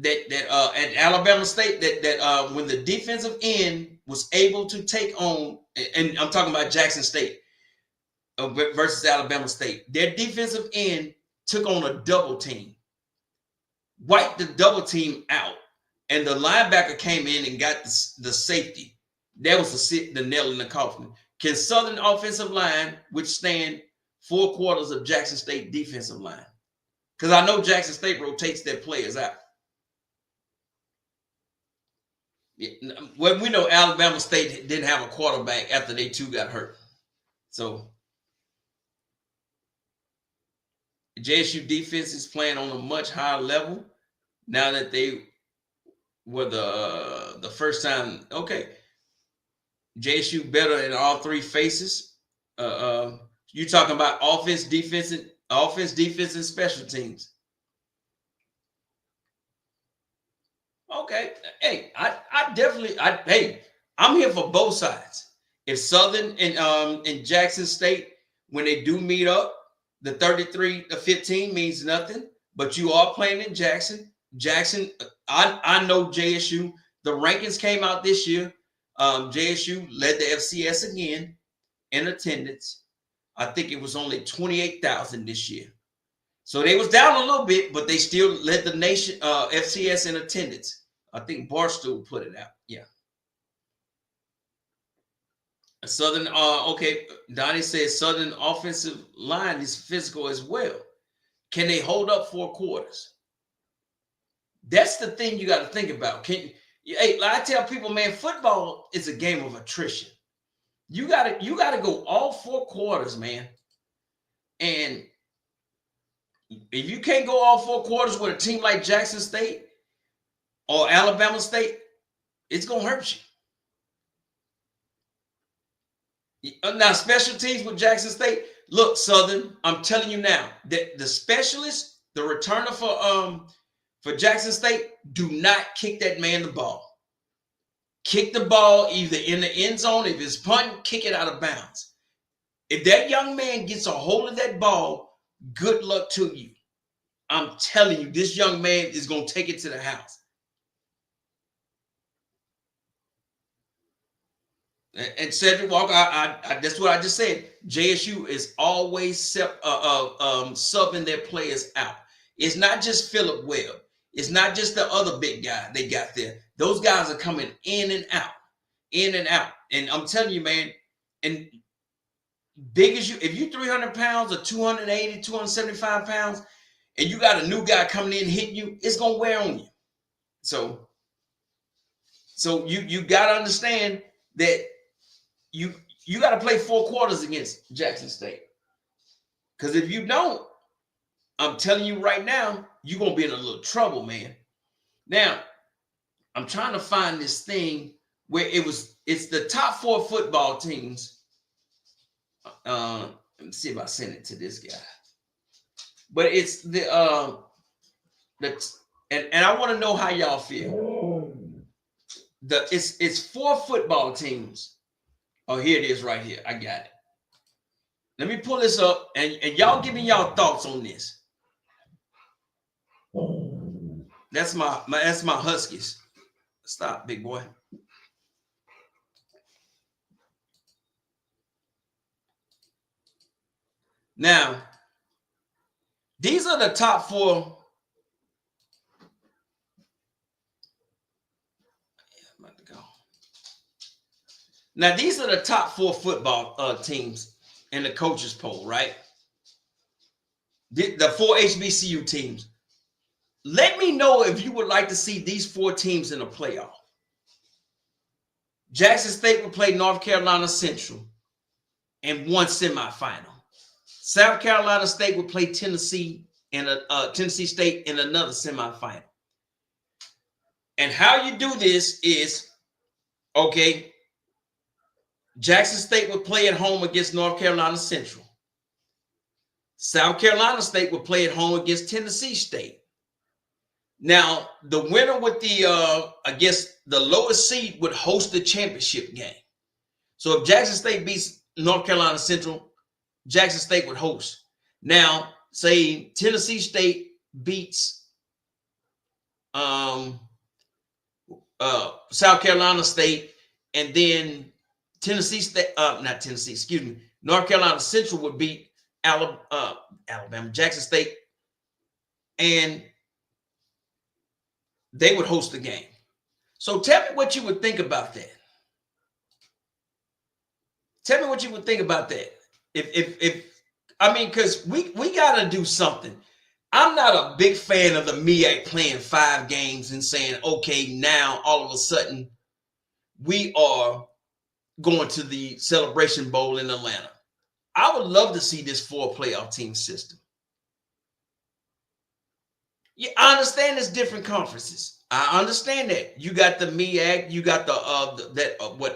At Alabama State, that when the defensive end was able to take on, and I'm talking about Jackson State versus Alabama State, their defensive end took on a double team, wiped the double team out, and the linebacker came in and got the safety. That was the nail in the coffin. Can Southern offensive line withstand 4 quarters of Jackson State defensive line? Because I know Jackson State rotates their players out. Well, we know Alabama State didn't have a quarterback after they 2 got hurt. So JSU defense is playing on a much higher level now that they were the first time. Okay, JSU better in all 3 phases. You talking about offense, defense, and special teams. Okay, hey, I'm here for both sides. If Southern and Jackson State, when they do meet up, the 33-15 means nothing. But you are playing in Jackson. I know JSU. The rankings came out this year. JSU led the FCS again in attendance. I think it was only 28,000 this year. So they was down a little bit, but they still led the nation FCS in attendance. I think Barstool put it out. Yeah. Southern, okay, Donnie says Southern offensive line is physical as well. Can they hold up 4 quarters? That's the thing you got to think about. Like I tell people, man, football is a game of attrition. You gotta go all 4 quarters, man. And if you can't go all 4 quarters with a team like Jackson State or Alabama State, it's gonna hurt you. Now, special teams with Jackson State. Look, Southern, I'm telling you now that the specialist, the returner for Jackson State, do not kick that man the ball. Kick the ball either in the end zone. If it's punting, kick it out of bounds. If that young man gets a hold of that ball, good luck to you. I'm telling you, this young man is going to take it to the house. And Cedric Walker, that's what I just said. JSU is always subbing their players out. It's not just Phillip Webb. It's not just the other big guy they got there. Those guys are coming in and out, in and out. And I'm telling you, man, and big as you, if you're 300 pounds or 280, 275 pounds, and you got a new guy coming in hitting you, it's going to wear on you. So you got to understand that you got to play 4 quarters against Jackson State. Because if you don't, I'm telling you right now, you're gonna be in a little trouble, man. Now, I'm trying to find this thing where it's the top 4 football teams. Let me see if I send it to this guy. But it's and I want to know how y'all feel. It's 4 football teams. Oh, here it is right here. I got it. Let me pull this up and y'all give me y'all thoughts on this. That's my Huskies. Stop, big boy. Now, these are the top 4. Now, these are the top 4 football teams in the coaches poll, right? The 4 HBCU teams. Let me know if you would like to see these 4 teams in a playoff. Jackson State will play North Carolina Central in one semifinal. South Carolina State will play Tennessee State in another semifinal. And how you do this is, okay, Jackson State will play at home against North Carolina Central. South Carolina State will play at home against Tennessee State. Now, the winner with I guess the lowest seed would host the championship game. So if Jackson State beats North Carolina Central, Jackson State would host. Now, say Tennessee State beats South Carolina State, and then North Carolina Central would beat Alabama, Jackson State, and they would host the game. So tell me what you would think about that. Tell me what you would think about that. Because we got to do something. I'm not a big fan of the MEAC playing 5 games and saying, okay, now all of a sudden we are going to the Celebration Bowl in Atlanta. I would love to see this 4 playoff team system. Yeah, I understand there's different conferences. I understand that. You got the MEAC, you got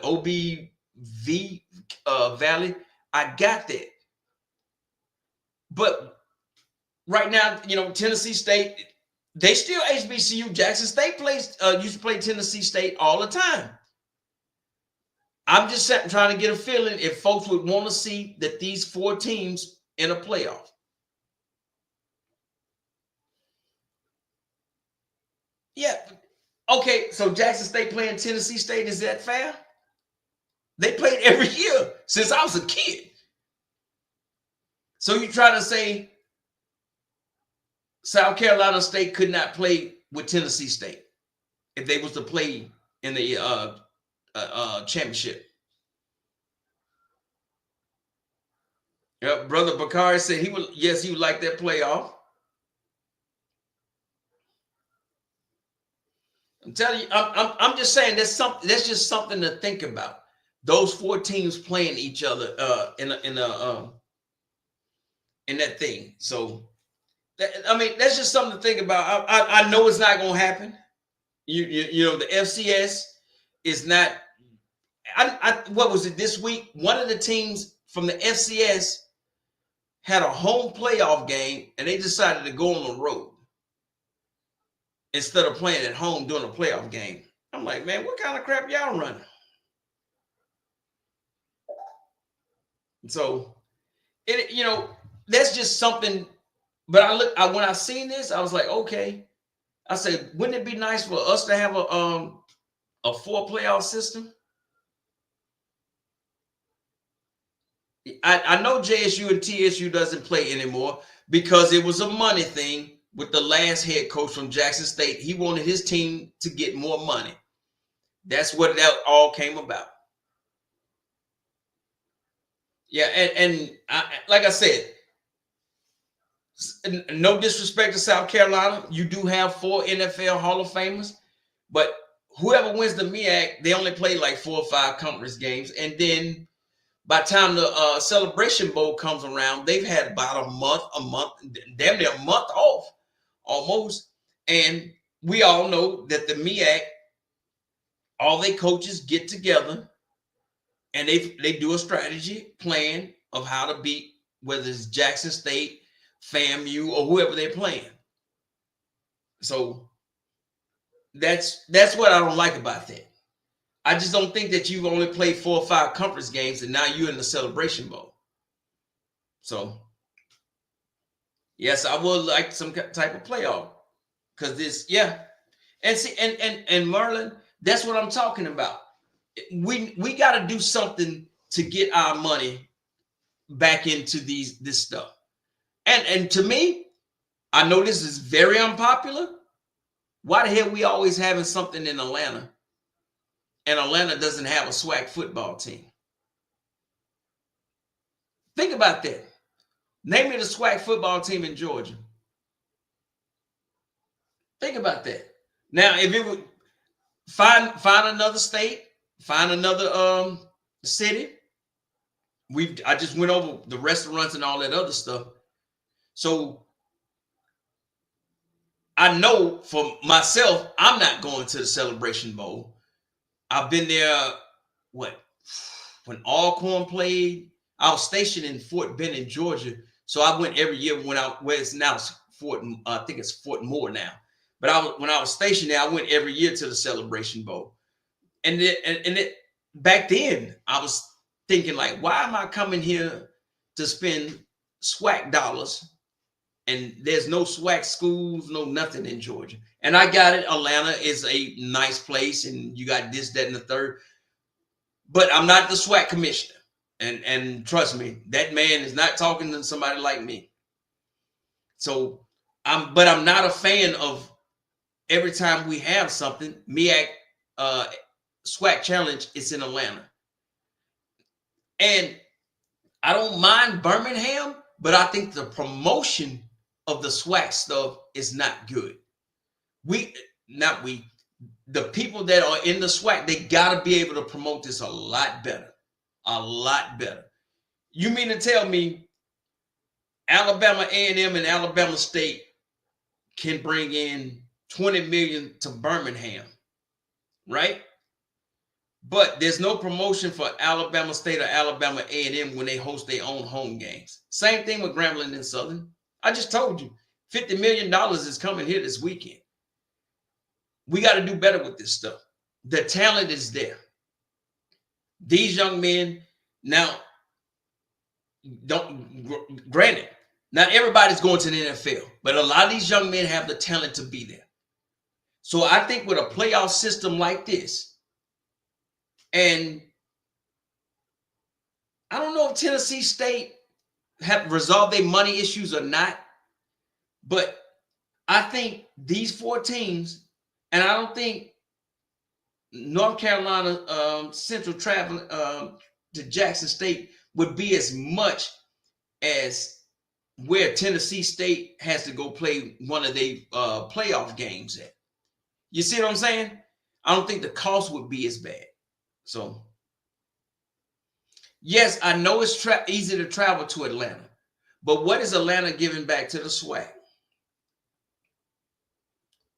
OBV Valley. I got that. But right now, Tennessee State, they still HBCU. Jackson State used to play Tennessee State all the time. I'm just trying to get a feeling if folks would want to see that these 4 teams in a playoff. Yeah. Okay, so Jackson State playing Tennessee State, is that fair? They played every year since I was a kid. So you try to say South Carolina State could not play with Tennessee State if they was to play in the championship. Yeah, Brother Bakari said he would like that playoff. I'm telling you, I'm just saying that's just something to think about. Those 4 teams playing each other in that thing. So that's just something to think about. I know it's not going to happen. You know the FCS is not. What was it this week? One of the teams from the FCS had a home playoff game, and they decided to go on the road instead of playing at home during a playoff game. I'm like, man, what kind of crap y'all running? So, that's just something. But when I seen this, I was like, okay. I said, wouldn't it be nice for us to have a 4 playoff system? I know JSU and TSU doesn't play anymore because it was a money thing with the last head coach from Jackson State. He wanted his team to get more money. That's what that all came about. Yeah, and like I said, no disrespect to South Carolina. You do have 4 NFL Hall of Famers, but whoever wins the MEAC, they only play like 4 or 5 conference games. And then by the time the Celebration Bowl comes around, they've had about a month, damn near a month off almost. And we all know that the MEAC, all their coaches get together and they do a strategy plan of how to beat, whether it's Jackson State, FAMU, or whoever they're playing. So that's what I don't like about that. I just don't think that you've only played 4 or 5 conference games and now you're in the Celebration Bowl. So yes, I would like some type of playoff, because this, yeah. And see, and Merlin, that's what I'm talking about. We got to do something to get our money back into this stuff. And to me, I know this is very unpopular. Why the hell we always having something in Atlanta, and Atlanta doesn't have a SWAC football team? Think about that. Name me the SWAC football team in Georgia. Think about that. Now, if it would find another state, find another city. I just went over the restaurants and all that other stuff. So I know for myself, I'm not going to the Celebration Bowl. I've been there, when Alcorn played. I was stationed in Fort Benning, Georgia. So I went every year where it's now I think it's Fort Moore now. But when I was stationed there, I went every year to the Celebration Bowl. And back then, I was thinking, like, why am I coming here to spend SWAC dollars? And there's no SWAC schools, no nothing in Georgia. And I got it. Atlanta is a nice place, and you got this, that, and the third. But I'm not the SWAC commissioner. And trust me, that man is not talking to somebody like me. So I'm not a fan of every time we have something, MEAC SWAC Challenge, it's in Atlanta. And I don't mind Birmingham, but I think the promotion of the SWAC stuff is not good. The people that are in the SWAC, they got to be able to promote this a lot better. A lot better. You mean to tell me Alabama A&M and Alabama State can bring in 20 million to Birmingham, right? But there's no promotion for Alabama State or Alabama A&M when they host their own home games. Same thing with Grambling and Southern. I just told you, $50 million is coming here this weekend. We got to do better with this stuff. The talent is there. These young men, now, granted, not everybody's going to the NFL, but a lot of these young men have the talent to be there. So I think with a playoff system like this, and I don't know if Tennessee State have resolved their money issues or not, but I think these 4 teams, and I don't think North Carolina Central traveling to Jackson State would be as much as where Tennessee State has to go play one of their playoff games at. You see what I'm saying? I don't think the cost would be as bad. So, yes, I know it's easy to travel to Atlanta, but what is Atlanta giving back to the SWAC?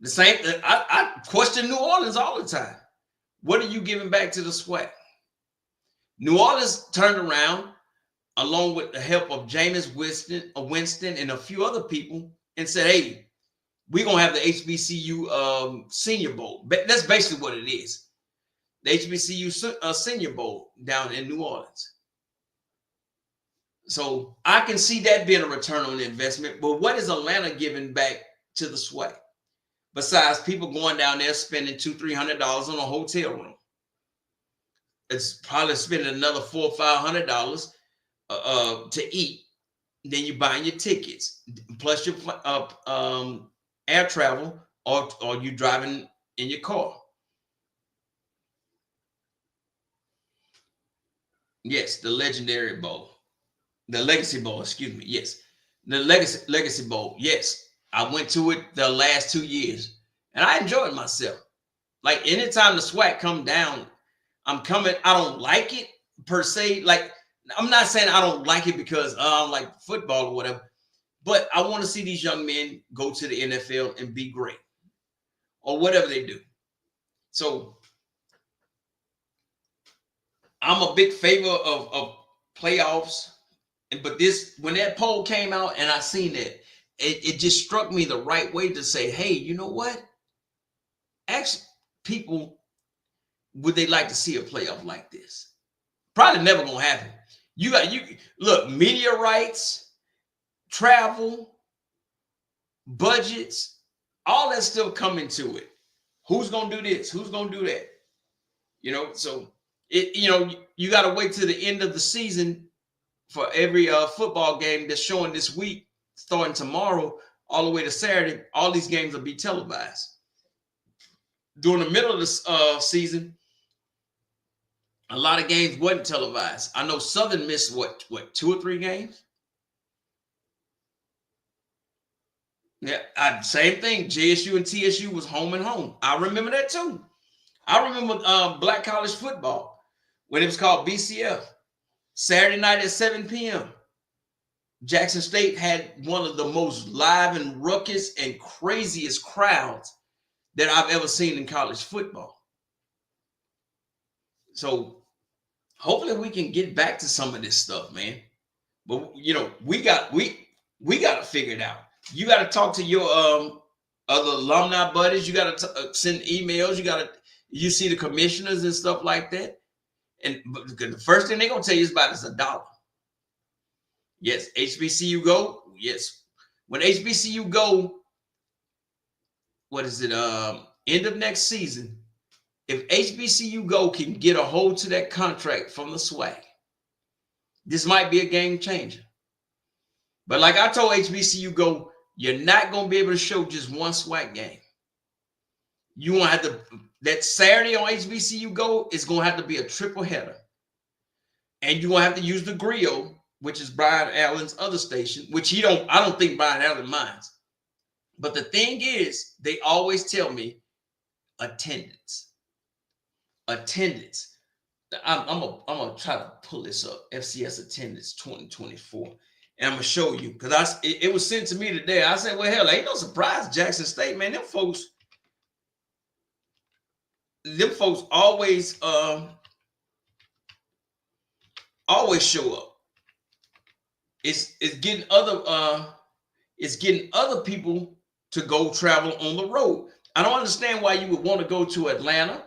The same. I question New Orleans all the time. What are you giving back to the SWAC? New Orleans turned around, along with the help of Jameis Winston and a few other people, and said, hey, we're going to have the HBCU Senior Bowl. That's basically what it is. The HBCU Senior Bowl down in New Orleans. So I can see that being a return on investment. But what is Atlanta giving back to the SWAC? Besides people going down there spending $200-300 on a hotel room. It's probably spending another $400 or $500 to eat. Then you buying your tickets, plus your air travel, or you driving in your car. Yes, the Legendary Bowl. The Legacy Bowl, excuse me. Yes. The Legacy Bowl. Yes. I went to it the last 2 years and I enjoyed myself. Like anytime the SWAC come down, I'm coming. I don't like it per se. Like, I'm not saying I don't like it because I don't like football or whatever, But I want to see these young men go to the NFL and be great, or whatever they do. So I'm a big favor of playoffs. But when that poll came out and I seen that, it just struck me the right way to say, hey, you know what? Ask people, would they like to see a playoff like this? Probably never gonna happen. You look, media rights, travel, budgets, all that still come into it. Who's gonna do this? Who's gonna do that? So you got to wait till the end of the season for every football game that's showing this week, starting tomorrow, all the way to Saturday. All these games will be televised. During the middle of the season, a lot of games wasn't televised. I know Southern missed what 2 or 3 games. Yeah, same thing. JSU and TSU was home and home. I remember that too. I remember black college football when it was called BCF. Saturday night at 7 p.m. Jackson State had one of the most live and ruckus and craziest crowds that I've ever seen in college football. So hopefully we can get back to some of this stuff, man. But we got to figure it out. You got to talk to your other alumni buddies. You got to send emails. You see the commissioners and stuff like that. And the first thing they're going to tell you is $1. Yes, HBCU go. Yes. When HBCU go, what is it? End of next season. If HBCU go can get a hold to that contract from the SWAC, this might be a game changer. But like I told HBCU go, you're not going to be able to show just one SWAC game. You want to have to, that Saturday on HBCU go is going to have to be a triple header. And you're going to have to use the grill, which is Brian Allen's other station, which I don't think Brian Allen minds. But the thing is, they always tell me attendance. Attendance. I'm gonna try to pull this up. FCS attendance 2024. And I'm gonna show you because it was sent to me today. I said, well, hell, ain't no surprise. Jackson State, man, them folks always show up. It's getting other people to go travel on the road. I don't understand why you would want to go to Atlanta.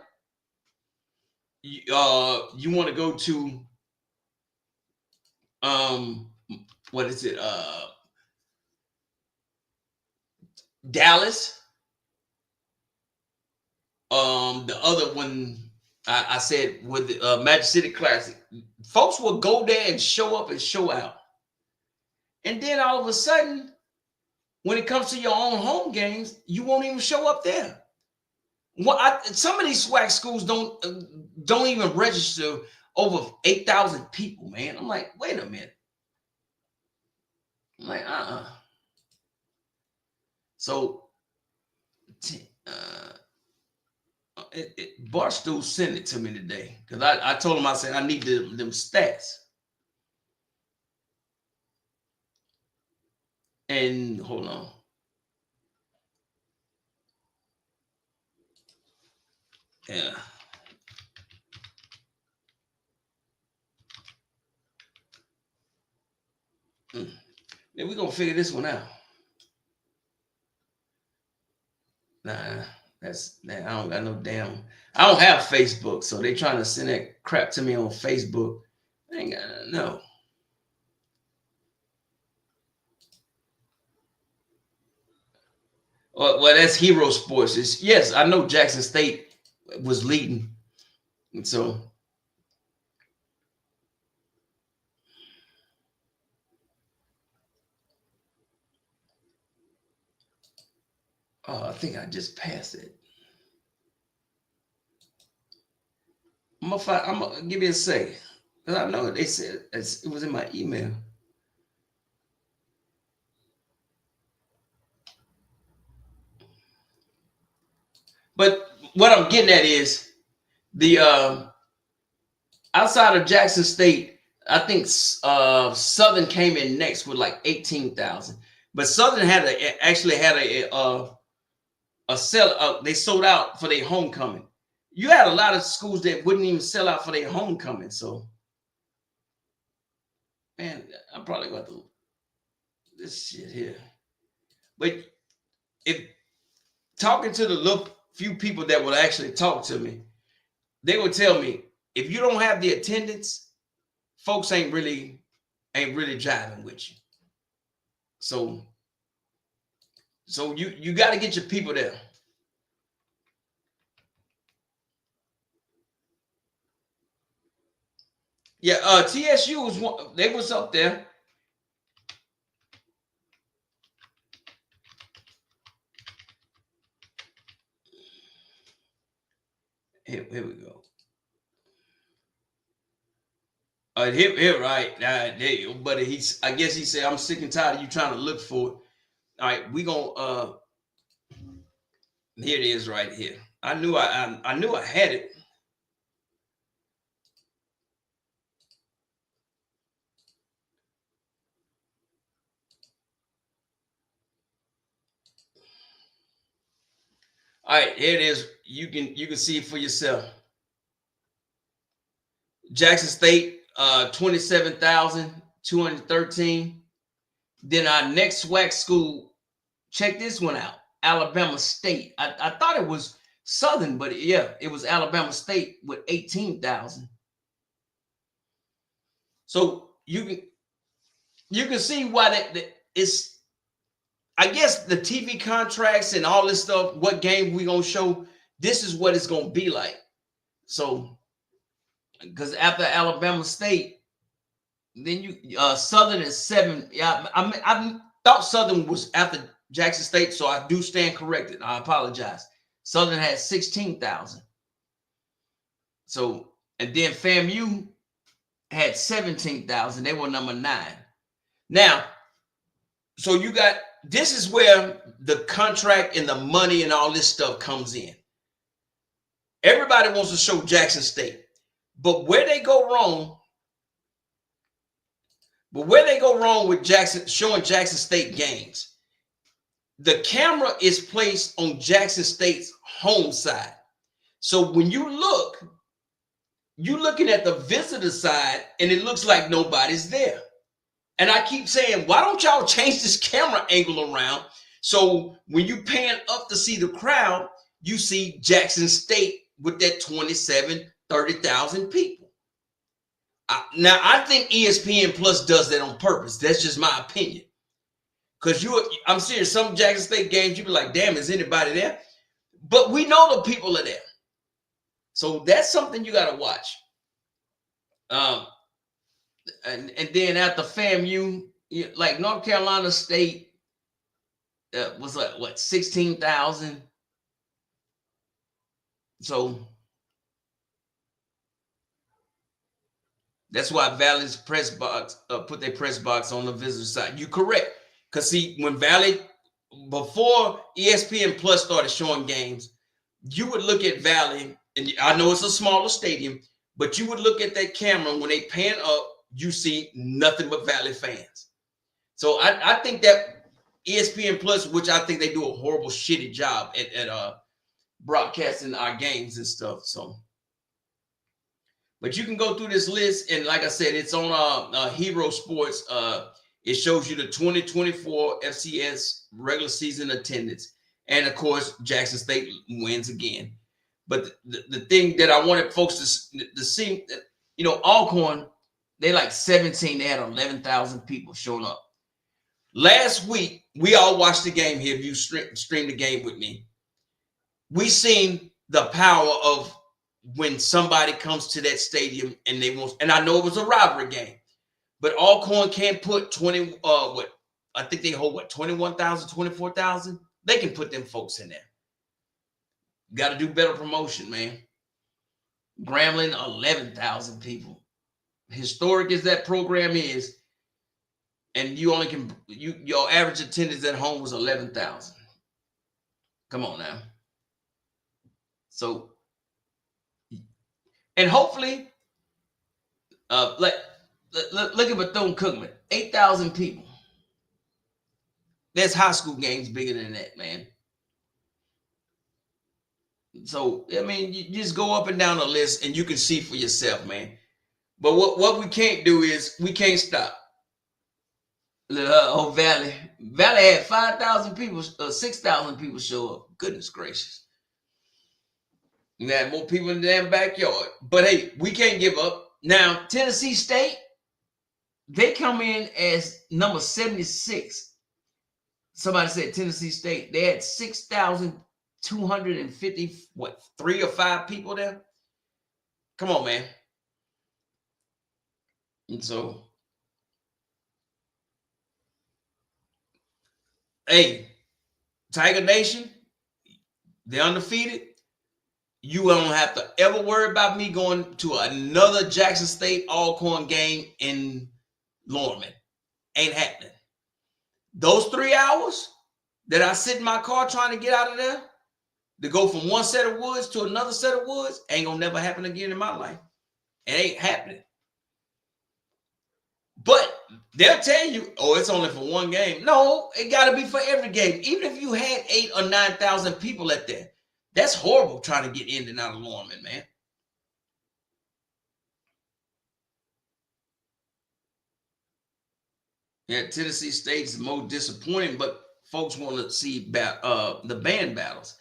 You want to go to what is it? Dallas. The other one I said with the Magic City Classic. Folks will go there and show up and show out. And then all of a sudden, when it comes to your own home games, you won't even show up there. Some of these SWAC schools don't even register over 8,000 people, man. I'm like, wait a minute. I'm like, So, Barstool sent it to me today because I told him, I said, I need them stats. And hold on. Yeah. Then we're going to figure this one out. Nah, I don't got no damn. I don't have Facebook, so they trying to send that crap to me on Facebook. I ain't got no. Well, that's Hero Sports. Yes, I know Jackson State was leading, and so. Oh, I think I just passed it. I'm gonna give you a second. Because I know they said it was in my email. But what I'm getting at is the outside of Jackson State, I think Southern came in next with like 18,000. But Southern actually had a sell. They sold out for their homecoming. You had a lot of schools that wouldn't even sell out for their homecoming. So, man, I'm probably going to this shit here. But if talking to the little few people that would actually talk to me, they would tell me, if you don't have the attendance, folks ain't really jiving with you. So you got to get your people there. Yeah, TSU was one. They was up there. Here we go. Here, right. There you go, buddy. I guess he said, I'm sick and tired of you trying to look for it. All right, we gonna here it is right here. I knew I had it. All right, here it is. You can see it for yourself. Jackson State, 27,213. Then our next SWAC school, check this one out. Alabama State. I thought it was Southern, but yeah, it was Alabama State with 18,000. So you can see why that is. I guess the TV contracts and all this stuff, what game we gonna show, this is what it's gonna be like. So, because after Alabama State, then you Southern is 7. Yeah, I thought Southern was after Jackson State, so I do stand corrected. I apologize. Southern had 16,000. So, and then FAMU had 17,000. They were number 9. Now, so you got, this is where the contract and the money and all this stuff comes in. Everybody wants to show Jackson State, but where they go wrong with showing Jackson State games, the camera is placed on Jackson State's home side. So when you look, you're looking at the visitor side and it looks like nobody's there. And I keep saying, why don't y'all change this camera angle around? So when you pan up to see the crowd, you see Jackson State with that 30,000 people. Now, I think ESPN Plus does that on purpose. That's just my opinion. Because I'm serious, some Jackson State games, you be like, damn, is anybody there? But we know the people are there. So that's something you got to watch. And then at the FAMU, like North Carolina State was like, what, 16,000? So that's why Valley's press box put their press box on the visitor side. You're correct. Because see, when Valley, before ESPN Plus started showing games, you would look at Valley, and I know it's a smaller stadium, but you would look at that camera, when they pan up, you see nothing but Valley fans. So I think that ESPN Plus, which I think they do a horrible, shitty job at broadcasting our games and stuff. So, but you can go through this list, and like I said, it's on Hero Sports. It shows you the 2024 FCS regular season attendance, and of course, Jackson State wins again. But the thing that I wanted folks to see, Alcorn, they like 17. They had 11,000 people showing up. Last week, we all watched the game here. If you streamed the game with me, we seen the power of when somebody comes to that stadium and they want. And I know it was a rivalry game, but Alcorn can't put 20. I think they hold 21,000, 24,000. They can put them folks in there. Got to do better promotion, man. Grambling, 11,000 people. Historic as that program is, and you only can your average attendance at home was 11,000. Come on now. So, and hopefully, look at Bethune-Cookman, 8,000 people. There's high school games bigger than that, man. So, I mean, you just go up and down the list and you can see for yourself, man. But what we can't do is we can't stop. Valley had 5,000 people, 6,000 people show up. Goodness gracious. We had more people in the damn backyard. But hey, we can't give up. Now, Tennessee State, they come in as number 76. Somebody said Tennessee State, they had 6,250, 3 or 5 people there? Come on, man. And so, hey, Tiger Nation, they're undefeated. You don't have to ever worry about me going to another Jackson State Alcorn game in Lorman. Ain't happening. Those 3 hours that I sit in my car trying to get out of there, to go from one set of woods to another set of woods, ain't gonna never happen again in my life. It ain't happening. But they'll tell you, oh, it's only for one game. No, it got to be for every game. Even if you had 8,000 or 9,000 people at there, that's horrible trying to get in and out of Lorman, man. Yeah, Tennessee State is more disappointing, but folks want to see the band battles.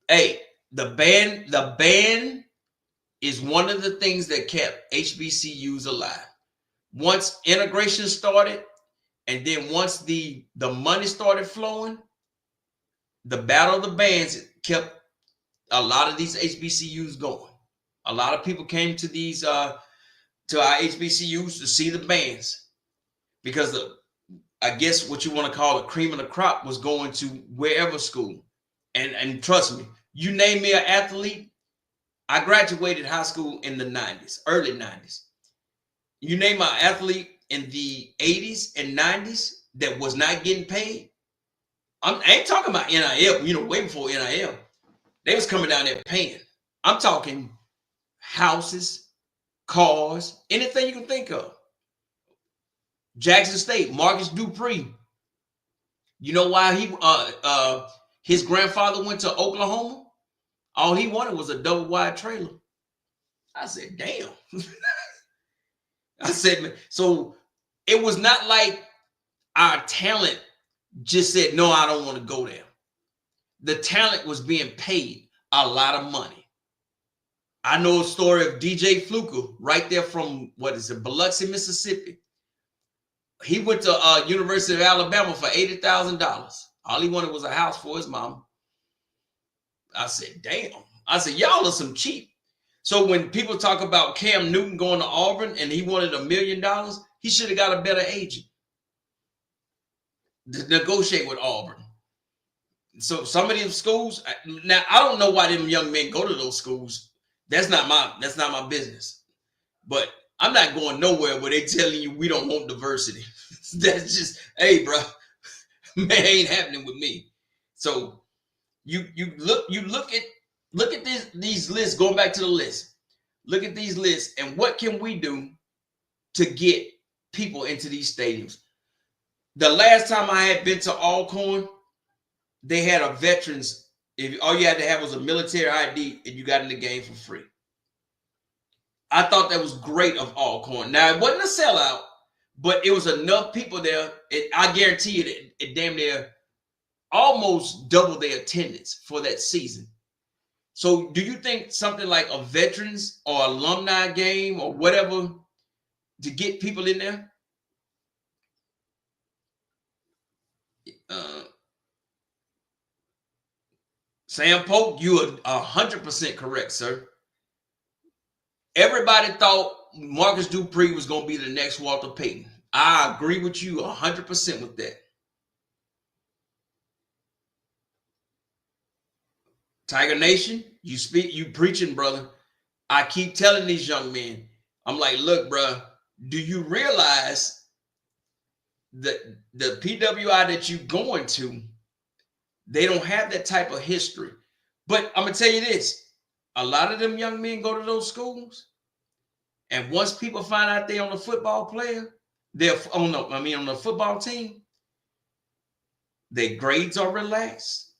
Hey, the band is one of the things that kept HBCUs alive. Once integration started, and then once the money started flowing, the battle of the bands kept a lot of these HBCUs going. A lot of people came to these to our HBCUs to see the bands, because I guess what you want to call the cream of the crop was going to wherever school. And trust me, you name me an athlete. I graduated high school in the 90s, early 90s. You name an athlete in the 80s and 90s that was not getting paid. I ain't talking about NIL, way before NIL. They was coming down there paying. I'm talking houses, cars, anything you can think of. Jackson State, Marcus Dupree. You know why his grandfather went to Oklahoma? All he wanted was a double wide trailer. I said, damn. I said, man, so it was not like our talent just said, no, I don't want to go there. The talent was being paid a lot of money. I know a story of DJ Fluker right there from, Biloxi, Mississippi. He went to University of Alabama for $80,000. All he wanted was a house for his mom. I said, damn. I said, y'all are some cheap. So when people talk about Cam Newton going to Auburn and he wanted $1 million, he should have got a better agent to negotiate with Auburn. So some of them schools, now I don't know why them young men go to those schools. That's not my business. But I'm not going nowhere where they telling you we don't want diversity. That's just, hey, bro, man, ain't happening with me. So you look at these lists, going back to the list. Look at these lists and what can we do to get people into these stadiums? The last time I had been to Alcorn, they had a veterans. If all you had to have was a military ID and you got in the game for free. I thought that was great of Alcorn. Now, it wasn't a sellout, but it was enough people there. I guarantee you it damn near almost doubled their attendance for that season. So do you think something like a veterans or alumni game or whatever to get people in there? Sam Polk, you are 100% correct, sir. Everybody thought Marcus Dupree was going to be the next Walter Payton. I agree with you 100% with that. Tiger Nation, you preaching, brother. I keep telling these young men, I'm like, look, bro, do you realize that the PWI that you're going to, they don't have that type of history. But I'm going to tell you this. A lot of them young men go to those schools. And once people find out they're on the football player, on the football team, Their grades are relaxed.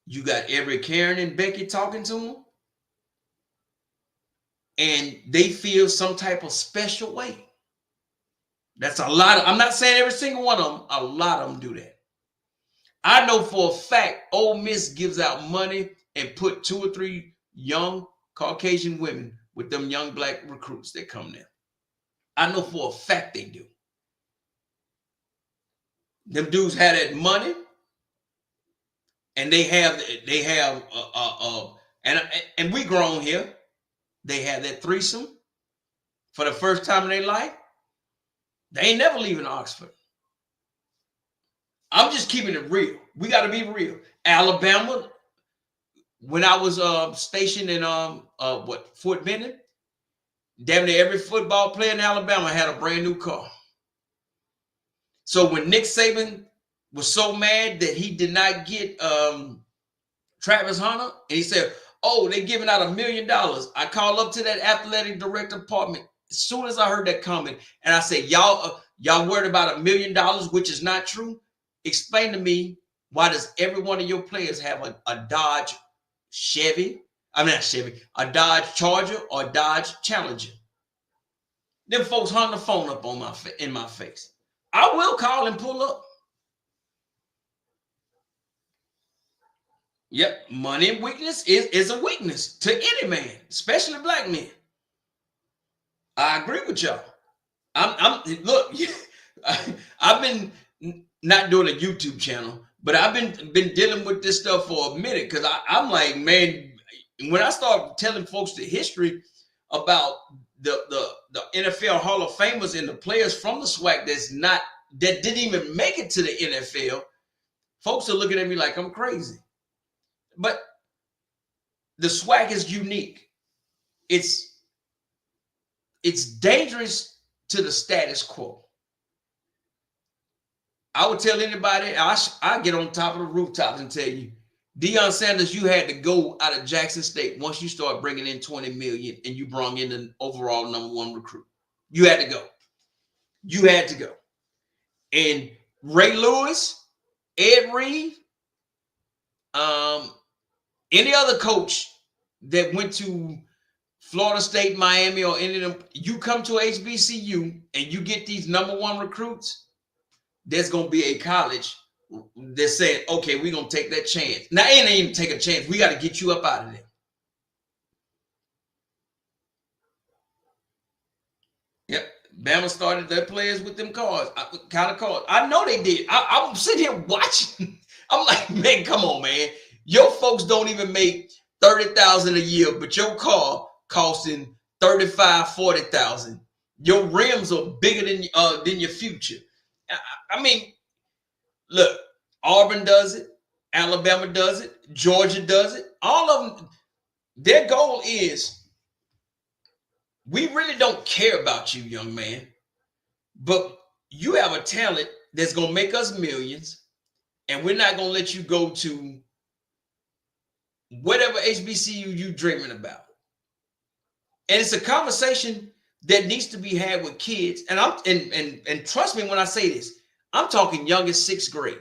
You got every Karen and Becky talking to them. And they feel some type of special way. That's a lot. I'm not saying every single one of them. A lot of them do that. I know for a fact Ole Miss gives out money and put 2 or 3 young Caucasian women with them young black recruits that come there. I know for a fact they do. Them dudes have that money, and they have and we grown here. They have that threesome for the first time in their life. They ain't never leaving Oxford. I'm just keeping it real. We got to be real. Alabama, when I was stationed in Fort Benning, damn near every football player in Alabama had a brand new car. So when Nick Saban was so mad that he did not get Travis Hunter, and he said, "Oh, they're giving out $1 million," I called up to that athletic director department as soon as I heard that comment, and I said, "Y'all worried about $1 million, which is not true. Explain to me, why does every one of your players have a Dodge Chevy? I mean, not Chevy, a Dodge Charger or Dodge Challenger?" Them folks hung the phone up on in my face. I will call and pull up. Yep, money and weakness is a weakness to any man, especially black men. I agree with y'all. Look, I've been not doing a YouTube channel, but I've been dealing with this stuff for a minute, because I'm like, man, when I start telling folks the history about the NFL Hall of Famers and the players from the SWAC that didn't even make it to the NFL, folks are looking at me like I'm crazy. But the SWAC is unique. It's dangerous to the status quo. I would tell anybody, I get on top of the rooftops and tell you, Deion Sanders, you had to go out of Jackson State once you start bringing in $20 million and you brought in an overall #1 recruit. You had to go. You had to go. And Ray Lewis, Ed Reed, any other coach that went to Florida State, Miami, or any of them, you come to HBCU and you get these #1 recruits, there's going to be a college that's saying, okay, we're going to take that chance. Now, it ain't even take a chance. We got to get you up out of there. Yep. Bama started their players with them cards, kind of cards. I know they did. I'm sitting here watching. I'm like, man, come on, man. Your folks don't even make $30,000 a year, but your car costing $35,000, $40,000. Your rims are bigger than your future. I mean, look, Auburn does it, Alabama does it, Georgia does it. All of them, their goal is, we really don't care about you, young man, but you have a talent that's going to make us millions, and we're not going to let you go to whatever HBCU you dreaming about. And it's a conversation that needs to be had with kids. And and trust me when I say this, I'm talking youngest 6th grade.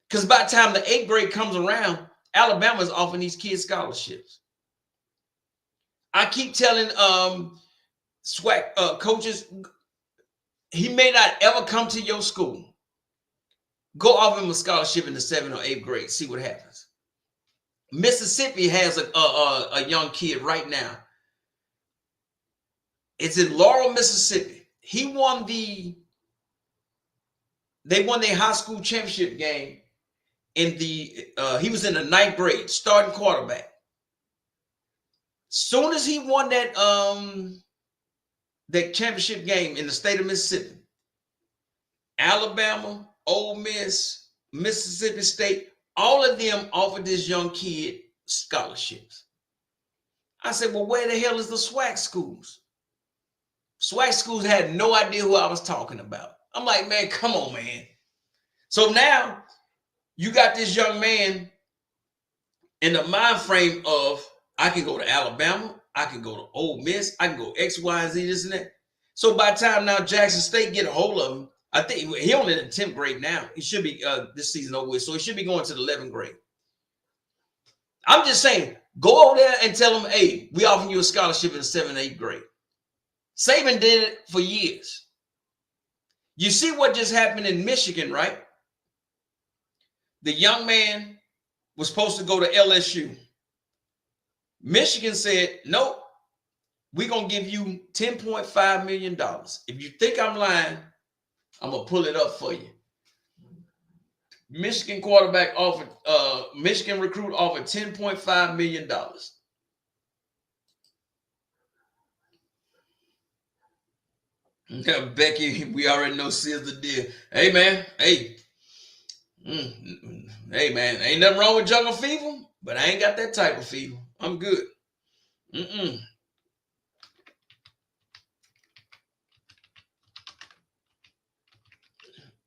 Because by the time the 8th grade comes around, Alabama's offering these kids scholarships. I keep telling SWAC coaches, he may not ever come to your school. Go offer him a scholarship in the 7th or 8th grade. See what happens. Mississippi has a young kid right now. It's in Laurel, Mississippi. They won their high school championship game he was in the 9th grade, starting quarterback. Soon as he won that championship game in the state of Mississippi, Alabama, Ole Miss, Mississippi State, all of them offered this young kid scholarships. I said, well, where the hell is the SWAC schools? SWAC schools had no idea who I was talking about. I'm like, man, come on, man. So now you got this young man in the mind frame of, I can go to Alabama, I can go to Ole Miss, I can go X, Y, and Z, this and that. So by the time now Jackson State get a hold of him, I think he only in the 10th grade now. He should be this season over with, so he should be going to the 11th grade. I'm just saying, go over there and tell them, hey, we offering you a scholarship in the 7th and 8th grade. Saban did it for years. You see what just happened in Michigan, right? The young man was supposed to go to LSU. Michigan said, nope, we're going to give you $10.5 million. If you think I'm lying, I'm going to pull it up for you. Michigan quarterback offered, Michigan recruit offered $10.5 million. Yeah, Becky, we already know seals the deal. Hey, man, hey. Hey, man, ain't nothing wrong with jungle fever, but I ain't got that type of fever. I'm good.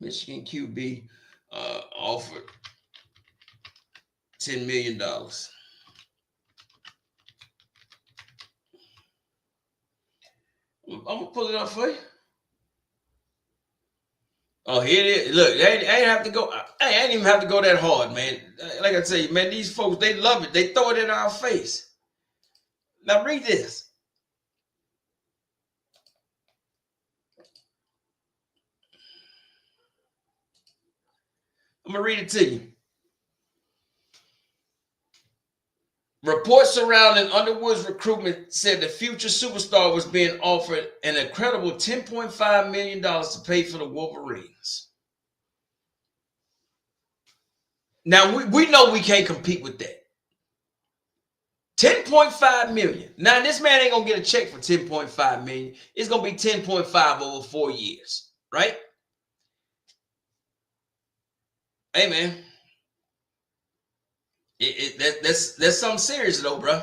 Michigan QB offered $10 million. I'm gonna pull it up for you. Oh, here it is. Look, I ain't have to go. I ain't even have to go that hard, man. Like I tell you, man, these folks, they love it. They throw it in our face. Now read this. I'm gonna read it to you. Reports surrounding Underwood's recruitment said the future superstar was being offered an incredible $10.5 million to pay for the Wolverines. Now, we know we can't compete with that. $10.5 million. Now, this man ain't going to get a check for $10.5 million. It's going to be $10.5 over 4 years, right? Hey, man. That's something serious, though, bro.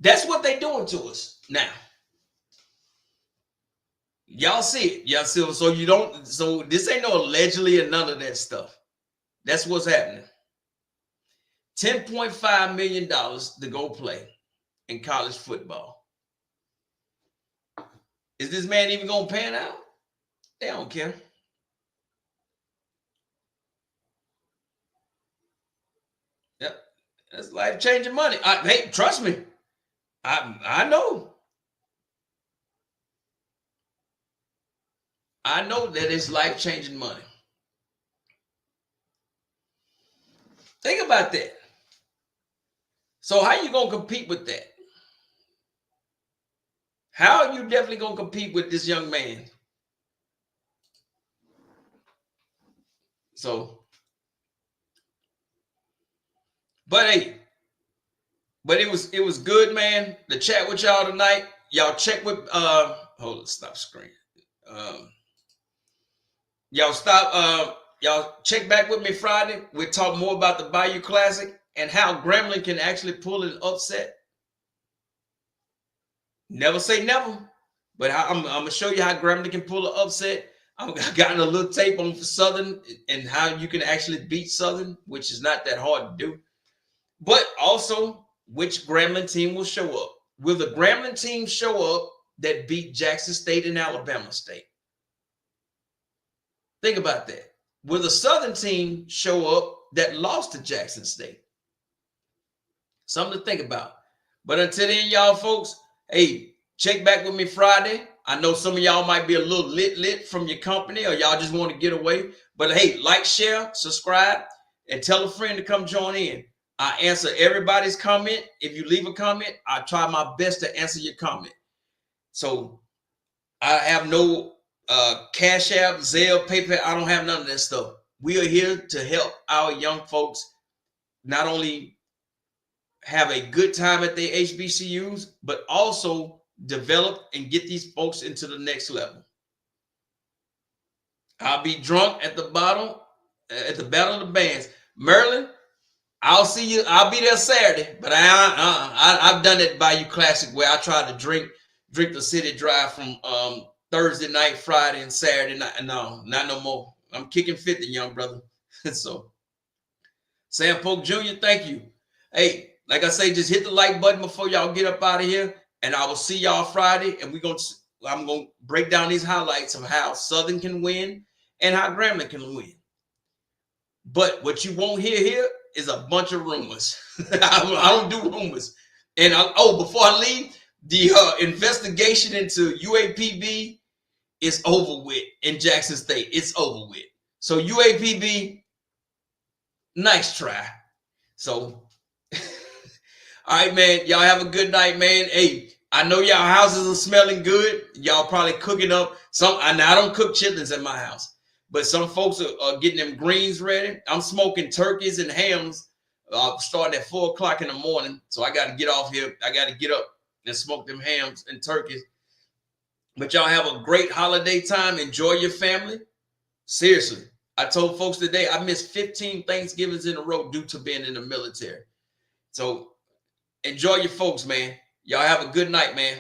That's what they doing to us now. Y'all see it. Y'all see it. So this ain't no allegedly and none of that stuff. That's what's happening. $10.5 million to go play in college football. Is this man even going to pan out? They don't care. Yep. That's life-changing money. Hey, trust me. I know. I know that it's life-changing money. Think about that. So how you going to compete with that? How are you definitely going to compete with this young man? So, but hey, but it was good, man, to chat with y'all tonight. Y'all check with hold on, stop screen. Y'all check back with me Friday. We'll talk more about the Bayou Classic and how Grambling can actually pull an upset. Never say never, but I'm gonna show you how Grambling can pull an upset. I got a little tape on Southern and how you can actually beat Southern, which is not that hard to do. But also, which Grambling team will show up? Will the Grambling team show up that beat Jackson State and Alabama State? Think about that. Will the Southern team show up that lost to Jackson State? Something to think about. But until then, y'all folks, hey, check back with me Friday. I know some of y'all might be a little lit from your company or y'all just want to get away. But hey, like, share, subscribe, and tell a friend to come join in. I answer everybody's comment. If you leave a comment, I try my best to answer your comment. So I have no Cash App, Zelle, PayPal. I don't have none of that stuff. We are here to help our young folks not only have a good time at their HBCUs, but also develop and get these folks into the next level. I'll be drunk at the bottom, at the Battle of the Bands. Merlin, I'll see you. I'll be there Saturday, but I've done that Bayou Classic where I try to drink the city dry from Thursday night, Friday, and Saturday night. No, not no more. I'm kicking 50, young brother. So, Sam Polk Jr., thank you. Hey, like I say, just hit the like button before y'all get up out of here, and I will see y'all Friday, and we're going to I'm going to break down these highlights of how Southern can win and how Grambling can win. But what you won't hear here is a bunch of rumors. I don't do rumors. And before I leave, the investigation into UAPB is over with in Jackson State. It's over with. So UAPB, nice try. So, all right, man. Y'all have a good night, man. Hey, I know y'all houses are smelling good. Y'all probably cooking up some. I don't cook chitlins at my house, but some folks are getting them greens ready. I'm smoking turkeys and hams starting at 4 o'clock in the morning. So I got to get off here. I got to get up and smoke them hams and turkeys. But y'all have a great holiday time. Enjoy your family. Seriously. I told folks today I missed 15 Thanksgivings in a row due to being in the military. So enjoy your folks, man. Y'all have a good night, man.